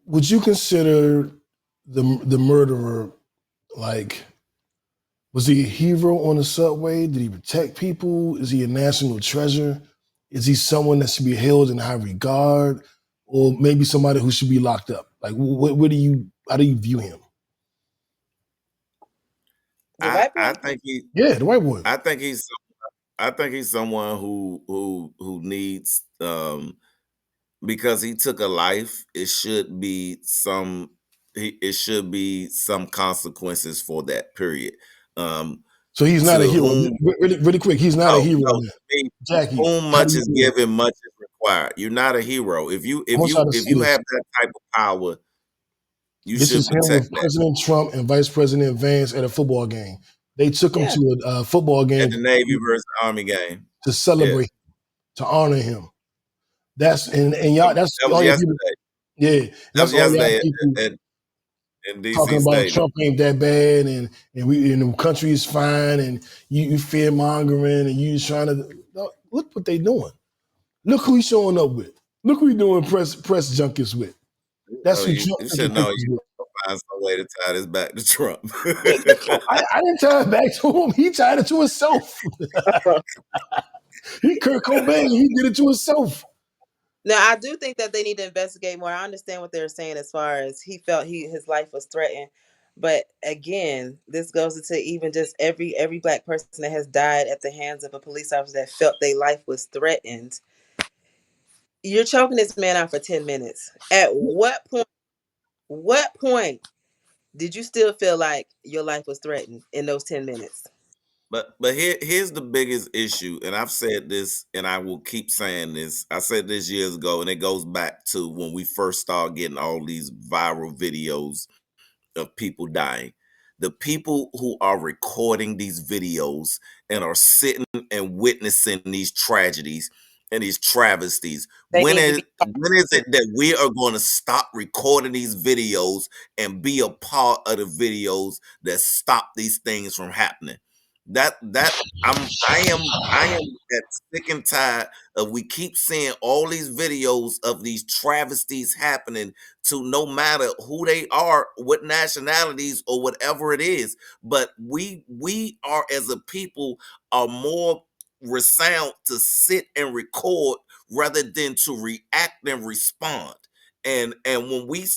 Would you consider the murderer like, was he a hero on the subway? Did he protect people? Is he a national treasure? Is he someone that should be held in high regard? Or maybe somebody who should be locked up? Like, how do you view him? I think the white boy. I think he's someone who needs because he took a life. It should be some consequences for that period. So he's not a hero. Really quick, he's not a hero. No, Jackie, whom much is given, much is required. You're not a hero. If you have that type of power, this should is him with President Trump and Vice President Vance at a football game. They took him to a football game at the Navy versus Army game to celebrate, to honor him. That's and y'all. That's that was yesterday. Yeah, that's all yesterday in DC talking about Stadium. Trump ain't that bad, and the country is fine, and you fear mongering, and you trying to look what they doing. Look who he's showing up with. Look who he's doing press junkets with. That's who Trump. You should know. You find some way to tie this back to Trump. I didn't tie it back to him. He tied it to himself. He Kurt Cobain. He did it to himself. Now, I do think that they need to investigate more. I understand what they're saying as far as he felt his life was threatened. But again, this goes into even just every Black person that has died at the hands of a police officer that felt their life was threatened. You're choking this man out for 10 minutes. At what point did you still feel like your life was threatened in those 10 minutes? But here's the biggest issue, and I've said this, and I will keep saying this. I said this years ago, and it goes back to when we first started getting all these viral videos of people dying. The people who are recording these videos and are sitting and witnessing these tragedies and these travesties, when is it that we are going to stop recording these videos and be a part of the videos that stop these things from happening? I am at sick and tired of we keep seeing all these videos of these travesties happening to no matter who they are, what nationalities or whatever it is. But we are as a people are more resound to sit and record rather than to react and respond. And when we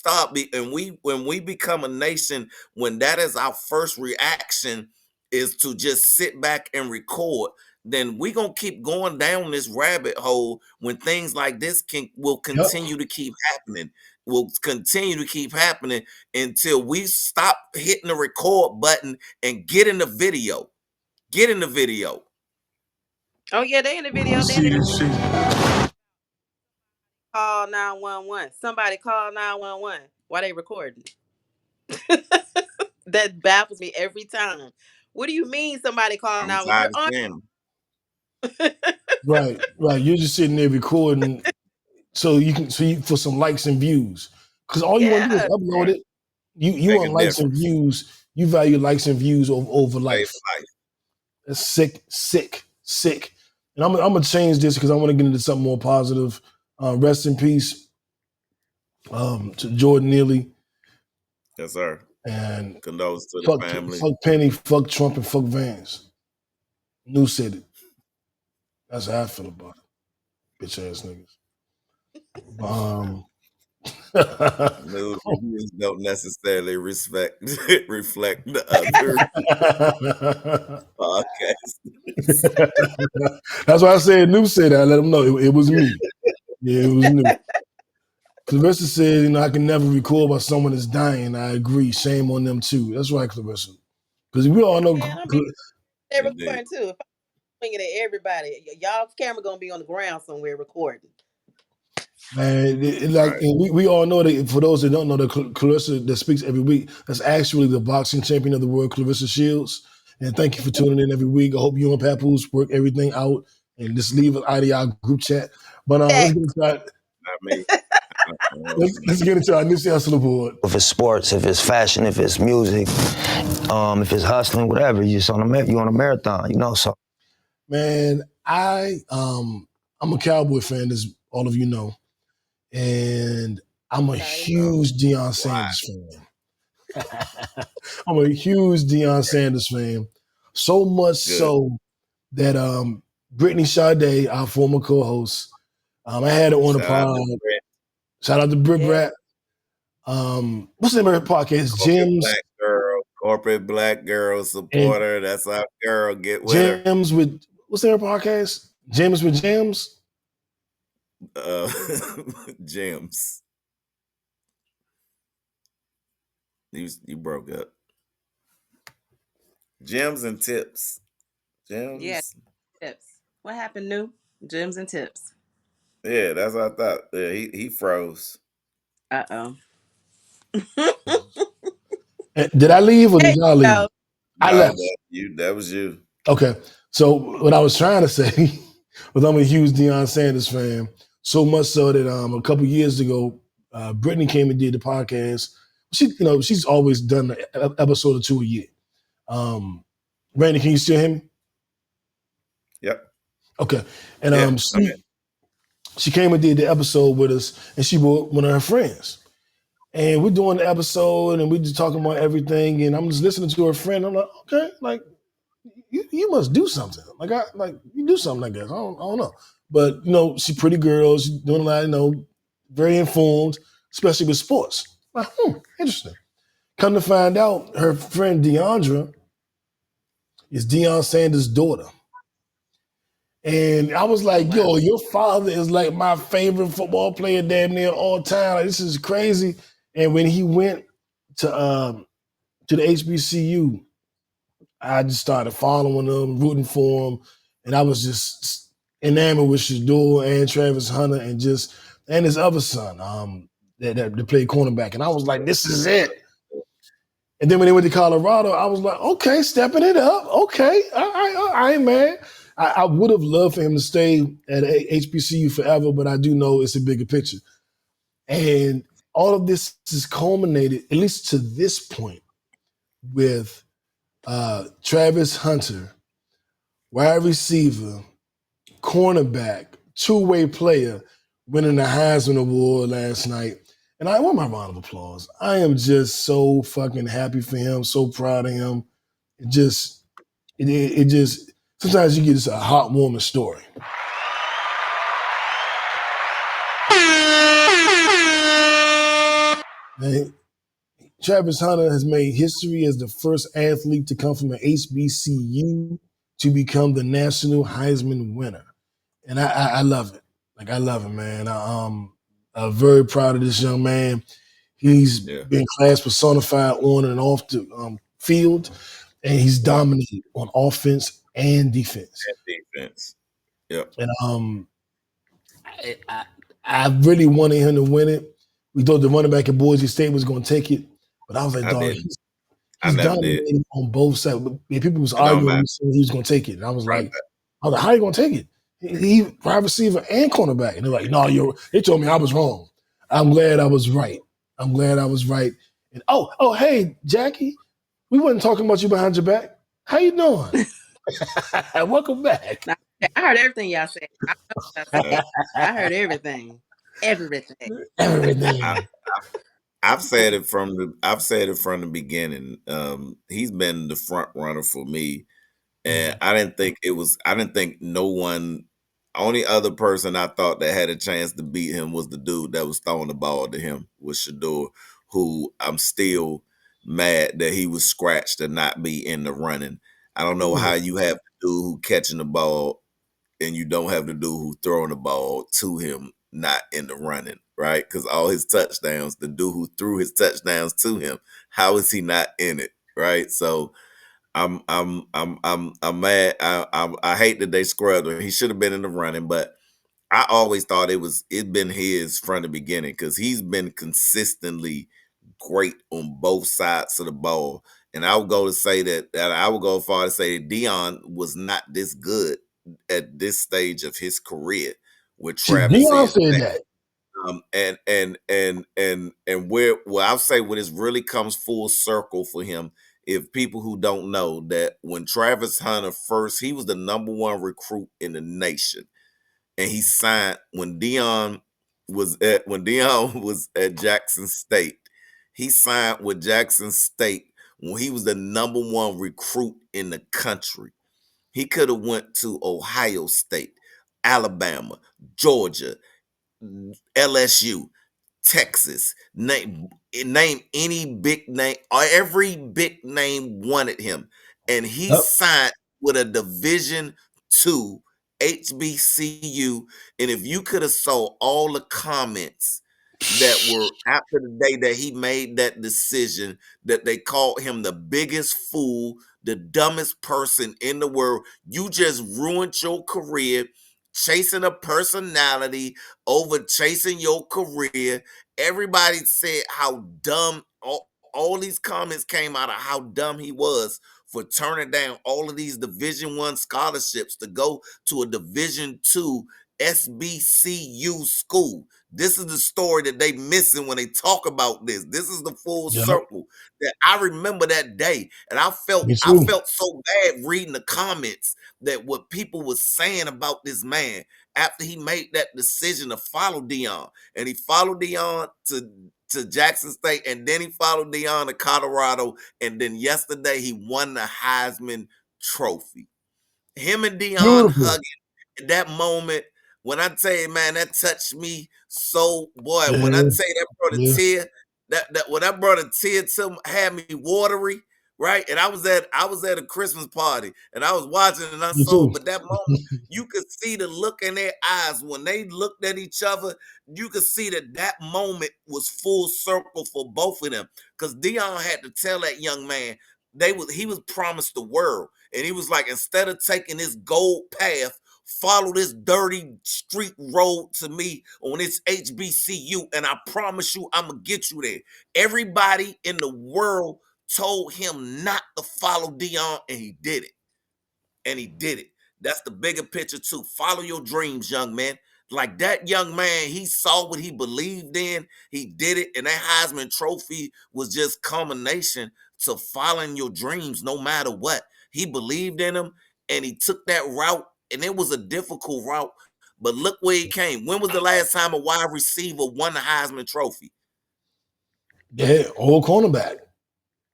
when we become a nation, when that is our first reaction is to just sit back and record, then we're gonna keep going down this rabbit hole when things like this will continue to keep happening. Will continue to keep happening until we stop hitting the record button and get in the video. Get in the video. Oh yeah, they in the video. Call 911. Somebody call 911. Why they recording? That baffles me every time. What do you mean somebody call 911? Right. You're just sitting there recording so you for some likes and views. Because all you want to do is upload it. You want likes and views. You value likes and views over life. That's sick. And I'm gonna change this because I want to get into something more positive. Rest in peace to Jordan Neely. Yes, sir. And condolences to the family. Fuck Penny, fuck Trump, and fuck Vance. New said it. That's how I feel about it. Bitch ass niggas. News don't necessarily reflect the other podcasts. That's why I said New said that. I let them know it was me. Yeah, it was New. Clarissa said, I can never record while someone is dying. I agree. Shame on them too. That's right, Clarissa. Because we all know. They're recording too. If I'm swinging at everybody, y'all camera gonna be on the ground somewhere recording. Man, and we all know that. For those that don't know, that Clarissa that speaks every week, that's actually the boxing champion of the world, Clarissa Shields. And thank you for tuning in every week. I hope you and Papoose work everything out and just leave it out of our group chat. But let's get into Not me. let's get into our new sales on the board. If it's sports, if it's fashion, if it's music, if it's hustling, whatever, you on a marathon, you know. So, man, I'm a Cowboy fan, as all of you know, and I'm a huge Deion Sanders fan. I'm a huge Deion Sanders fan, so much so that Brittany Sade, our former co-host, I had her on the pod. Shout out to Britt Brat. What's the name of her podcast? Gems. Corporate Black Girl supporter. That's our girl. Get with her. Gems with, what's their podcast? Gems with Gems? Gems. You broke up. Gems and tips. Gems. Yeah, tips. What happened, New? Gems and tips. Yeah, that's what I thought. Yeah, he froze. Uh-oh. Did I leave or did y'all leave? No, I left. That was you. Okay. So what I was trying to say was I'm a huge Deion Sanders fan. So much so that a couple years ago, Brittany came and did the podcast. She's always done an episode or two a year. Randy, can you still hear me? Yep. Okay. And she came and did the episode with us, and she brought one of her friends. And we're doing the episode, and we're just talking about everything. And I'm just listening to her friend. I'm like, okay, like you must do something. You do something, I guess. I don't know. But she's a pretty girl. She's doing a lot, very informed, especially with sports. Like, interesting. Come to find out, her friend Deandra is Deion Sanders' daughter. And I was like, yo, your father is like my favorite football player damn near all time. Like, this is crazy. And when he went to the HBCU, I just started following him, rooting for him. And I was just enamored with Shador and Travis Hunter and his other son that played cornerback. And I was like, this is it. And then when they went to Colorado, I was like, okay, stepping it up. Okay, I ain't mad. I would have loved for him to stay at HBCU forever, but I do know it's a bigger picture. And all of this is culminated, at least to this point, with Travis Hunter, wide receiver, cornerback, two-way player, winning the Heisman Award last night. And I want my round of applause. I am just so fucking happy for him, so proud of him. It just sometimes you get just a heartwarming story. Man, Travis Hunter has made history as the first athlete to come from an HBCU to become the national Heisman winner. And I love it. Like, I love it, man. I'm very proud of this young man. He's been class personified on and off the field, and he's dominated on offense and defense. Yep. And I really wanted him to win it. We thought the running back at Boise State was going to take it, but I was like, dog, he's dominating on both sides. People was arguing he was going to take it, and I was like, how are you going to take it? He wide receiver and cornerback. And they're like, no, they told me I was wrong. I'm glad I was right. And hey, Jackie, we wasn't talking about you behind your back. How you doing? Welcome back. I heard everything y'all said. I heard everything. Everything. I've said it from the beginning. He's been the front runner for me. And I didn't think no one, only other person I thought that had a chance to beat him was the dude that was throwing the ball to him, was Shador, who I'm still mad that he was scratched to not be in the running. I don't know how you have the dude who catching the ball and you don't have the dude who throwing the ball to him not in the running, right? Because all his touchdowns, the dude who threw his touchdowns to him, how is he not in it, right? So I'm mad. I hate that they scrubbed him. He should have been in the running, but I always thought it'd been his from the beginning because he's been consistently great on both sides of the ball. And I would go to say that I would go far to say that Dion was not this good at this stage of his career where See, Travis Dion is. said that. And where I'll say when it really comes full circle for him, if people who don't know that when Travis Hunter first, he was the #1 recruit in the nation, and he signed when Dion was at Jackson State. He signed with Jackson State when he was the #1 recruit in the country. He could have went to Ohio State, Alabama, Georgia, LSU, Texas. Name any big name, or every big name wanted him, and he Yep. signed with a Division II HBCU. And if you could have saw all the comments that were after the day that he made that decision, that they called him the biggest fool, the dumbest person in the world. You just ruined your career chasing a personality over chasing your career. Everybody said how dumb, all these comments came out of how dumb he was for turning down all of these Division I scholarships to go to a Division II SBCU school. This is the story that they missing when they talk about this. This is the full Yep. circle that I remember that day. And I Me felt too. so bad reading the comments that what people was saying about this man after he made that decision to follow Dion. And he followed Dion to Jackson State, and then he followed Dion to Colorado, and then yesterday he won the Heisman Trophy. Him and Dion Beautiful. hugging at that moment, when I tell you, man, that touched me so, boy. Yeah. When I tell you that brought a Yeah. tear, that when that brought a tear to had me watery, right? And I was at a Christmas party and I was watching and I Me saw, too. but that moment you could see the look in their eyes when they looked at each other. You could see that moment was full circle for both of them, because Dion had to tell that young man he was promised the world, and he was like, instead of taking this gold path, follow this dirty street road to me on this HBCU, and I promise you I'm gonna get you there. Everybody in the world told him not to follow Dion, and he did it. And he did it. That's the bigger picture too. Follow your dreams, young man. Like that young man, he saw what he believed in. He did it, and that Heisman Trophy was just culmination to following your dreams, no matter what. He believed in them, and he took that route, and it was a difficult route. But look where he came. When was the last time a wide receiver won the Heisman Trophy? Yeah, old cornerback.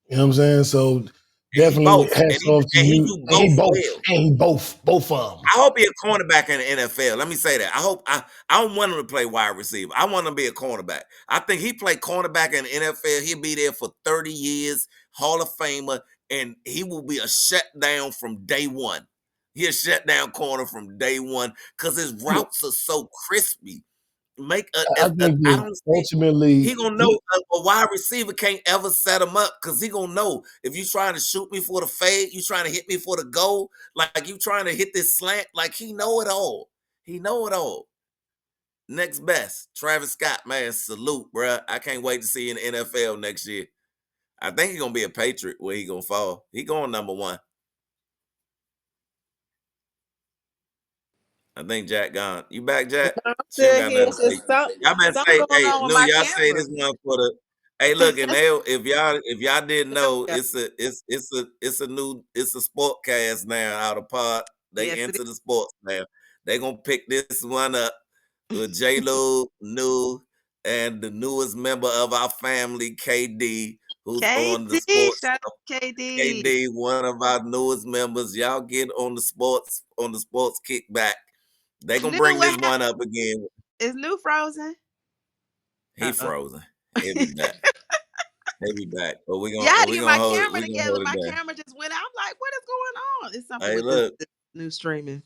You know what I'm saying? So And he definitely both, hats off to and he you. do And he both both. well. And he both of them. I hope he a cornerback in the NFL. Let me say that. I don't want him to play wide receiver. I want him to be a cornerback. I think he play cornerback in the NFL. He'll be there for 30 years, Hall of Famer, and he will be a shutdown from day one. He'll shut down corner from day one because his routes are so crispy. I think I that don't see. ultimately He gonna know a wide receiver can't ever set him up, because he gonna know if you trying to shoot me for the fade, you trying to hit me for the goal, like you trying to hit this slant, like he know it all. He know it all. Next best, Travis Scott, man, salute, bruh. I can't wait to see you in the NFL next year. I think he's gonna be a Patriot where he gonna fall. He going #1. I think Jack gone. You back, Jack? I'm She don't still got here. nothing It's to say. just Y'all better something say, going hey, on with no, my y'all say camera. this one for the. Hey, look, and they, if y'all didn't There know, we go. it's a sport cast now out of Pod. They Yes, it into the sports now. They gonna pick this one up with J Lo, new, and the newest member of our family, KD, is. who's on the KD, sports. shout out to KD. KD, one of our newest members. Y'all get on the sports kickback. They gonna New, bring what this happened? one up again. Is New frozen? He frozen. He'll be back. He'll be back. But we Yeah, I had to we get gonna my hold it. camera We gonna together. hold it My down. camera just went out. I'm like, what is going on? It's something Hey, with this look. new streaming.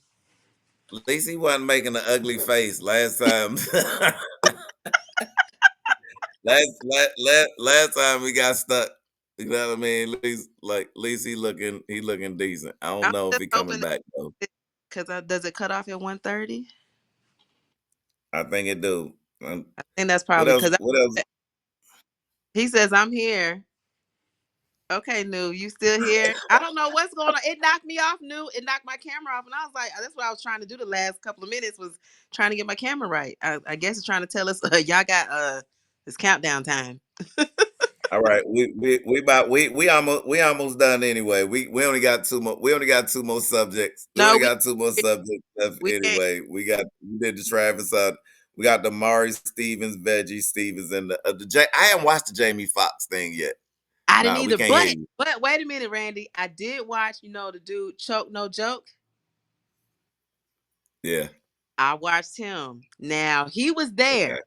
At least he wasn't making an ugly face last time. last time we got stuck. You know what I mean? At least he looking decent. I don't I'm know if just he coming hoping back though. because does it cut off at 1:30? I think it do. I think that's What probably else? because What else? he says I'm here. Okay, Nu, you still here? I don't know what's going on. It knocked me off, Nu. It knocked my camera off, and I was like, that's what I was trying to do the last couple of minutes was trying to get my camera right. I guess it's trying to tell us y'all got this countdown time. All right, we almost done anyway. We only got two more subjects. We No, only got two more subjects left we can't. anyway. We did the Travis we got the Mari Stevens, Veggie Stevens, and I haven't watched the Jamie Foxx thing yet. I didn't Nah, we either. can't hear you. But wait a minute, Randy. I did watch. The dude Choke No Joke. Yeah. I watched him. Now he was there. Okay.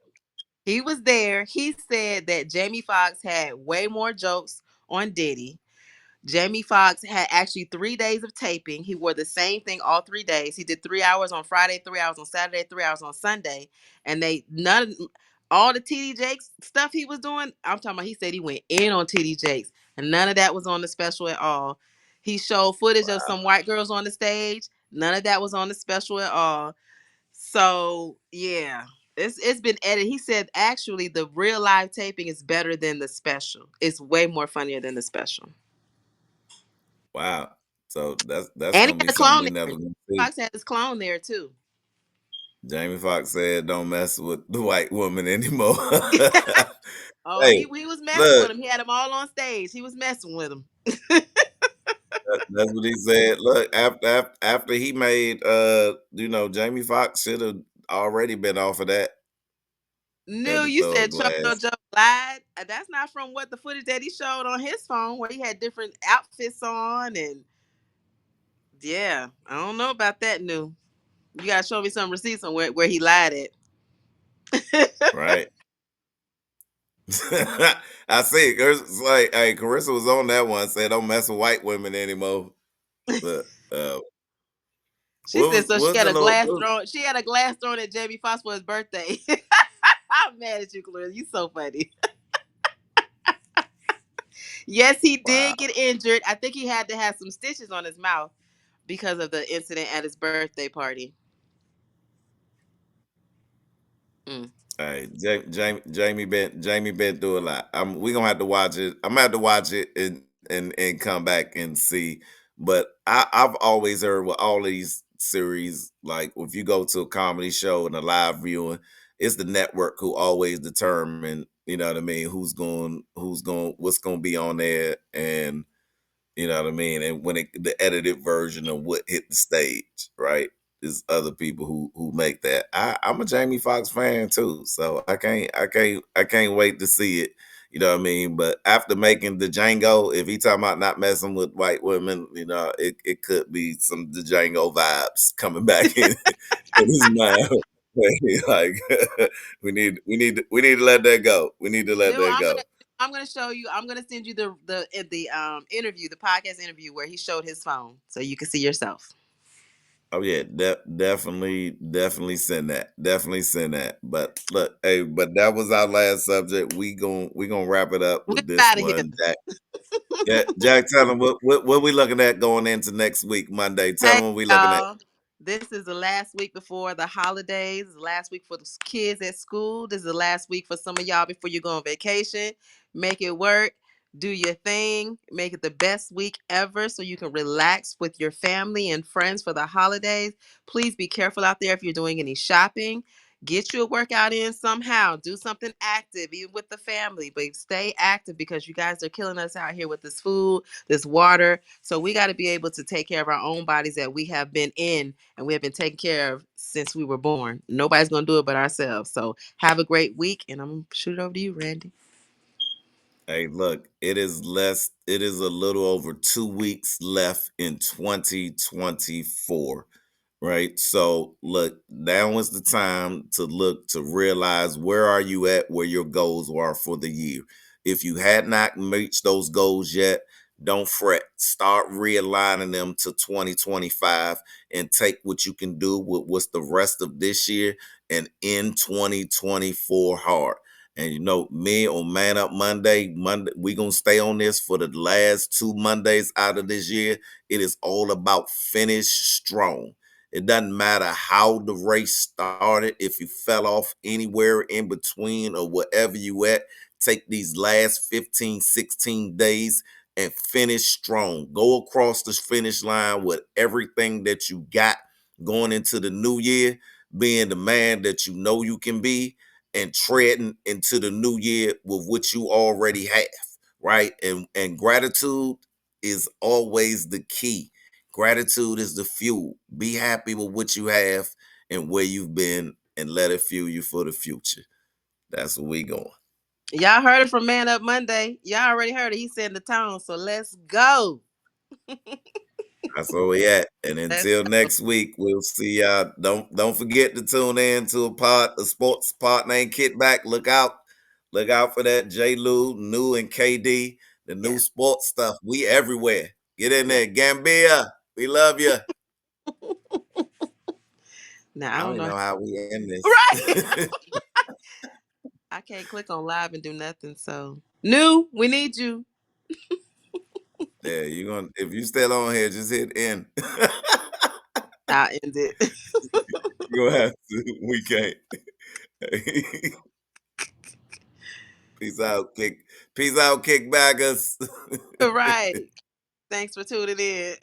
He was there. He said that Jamie Foxx had way more jokes on Diddy. Jamie Foxx had actually 3 days of taping. He wore the same thing all 3 days. He did 3 hours on Friday, 3 hours on Saturday, 3 hours on Sunday. And all the TD Jakes stuff he was doing, I'm talking about he said he went in on TD Jakes. And none of that was on the special at all. He showed footage of some white girls on the stage. None of that was on the special at all. So yeah. It's been edited. He said actually the real live taping is better than the special. It's way more funnier than the special. Wow. So that's And he gonna had be a something clone we there. never gonna see. Fox had his clone there too. Jamie Foxx said, "Don't mess with the white woman anymore." Oh, he Hey, was messing look, with him. He had them all on stage. He was messing with him. that's what he said. Look, after he made, Jamie Foxx should have already been off of that. Had No, to you throw a said Chuck No glass. Joke lied. That's not from what the footage that he showed on his phone, where he had different outfits on, and yeah, I don't know about that. New, you gotta show me some receipts on where he lied at. Right. I see. It's like, hey, Carissa was on that one. Said, "Don't mess with white women anymore." But She said so. She what's had the a little? glass thrown. She had a glass thrown at Jamie Foxx for his birthday. I'm mad at you, Clarissa. You so funny. Yes, he Wow. did get injured. I think he had to have some stitches on his mouth because of the incident at his birthday party. Mm. Hey, Jamie been through a lot. We gonna have to watch it. I'm gonna have to watch it and come back and see. But I've always heard with all these series, like if you go to a comedy show and a live viewing, it's the network who always determine, you know what I mean, what's gonna be on there, and you know what I mean? And when the edited version of what hit the stage, right? Is other people who make that. I'm a Jamie Foxx fan too, so I can't wait to see it. You know what I mean? But after making the Django, if he talking about not messing with white women, it could be some Django vibes coming back in his mind. Like we need to let that go. We need to let No, that go. I'm gonna show you. I'm gonna send you the interview, the podcast interview where he showed his phone, so you can see yourself. Oh yeah, definitely send that. Definitely send that. But look, hey, but that was our last subject. We gonna wrap it up We'll with get this out of here. one, Jack. Yeah, Jack, tell them what we looking at going into next week, Monday. Tell Hey them what we looking at. y'all, this is the last week before the holidays. This is the last week for the kids at school. This is the last week for some of y'all before you go on vacation. Make it work. Do your thing. Make it the best week ever so you can relax with your family and friends for the holidays. Please be careful out there if you're doing any shopping. Get you a workout in somehow. Do something active, even with the family. But stay active because you guys are killing us out here with this food, this water. So we got to be able to take care of our own bodies that we have been in and we have been taken care of since we were born. Nobody's going to do it but ourselves. So have a great week. And I'm going to shoot it over to you, Randy. Hey, look, it is a little over 2 weeks left in 2024. Right. So look, now is the time to look to realize where are you at, where your goals are for the year. If you had not reached those goals yet, don't fret. Start realigning them to 2025 and take what you can do with what's the rest of this year and in 2024 hard. And me on Man Up Monday, we gonna stay on this for the last 2 Mondays out of this year. It is all about finish strong. It doesn't matter how the race started. If you fell off anywhere in between or wherever you at, take these last 15, 16 days and finish strong. Go across the finish line with everything that you got going into the new year, being the man that you know you can be, and treading into the new year with what you already have, right? And gratitude is always the key. Gratitude is the fuel. Be happy with what you have and where you've been, and let it fuel you for the future. That's where we going. Y'all heard it from Man Up Monday. Y'all already heard it. He set the tone. So let's go. That's where we at. And Let's until go. next week, we'll see y'all. Don't forget to tune in to a sports pod named Kickback. Look out for that J. Lou, New, and KD, the new sports stuff. We everywhere. Get in there. Gambia, we love you. Now I I don't don't even know. know how we end Right. this. I can't click on live and do nothing. So New, we need you. Yeah, if you still on here, just hit end. I'll end it. You're gonna have to. We can't. Peace out, kickbackers. Right. Thanks for tuning in.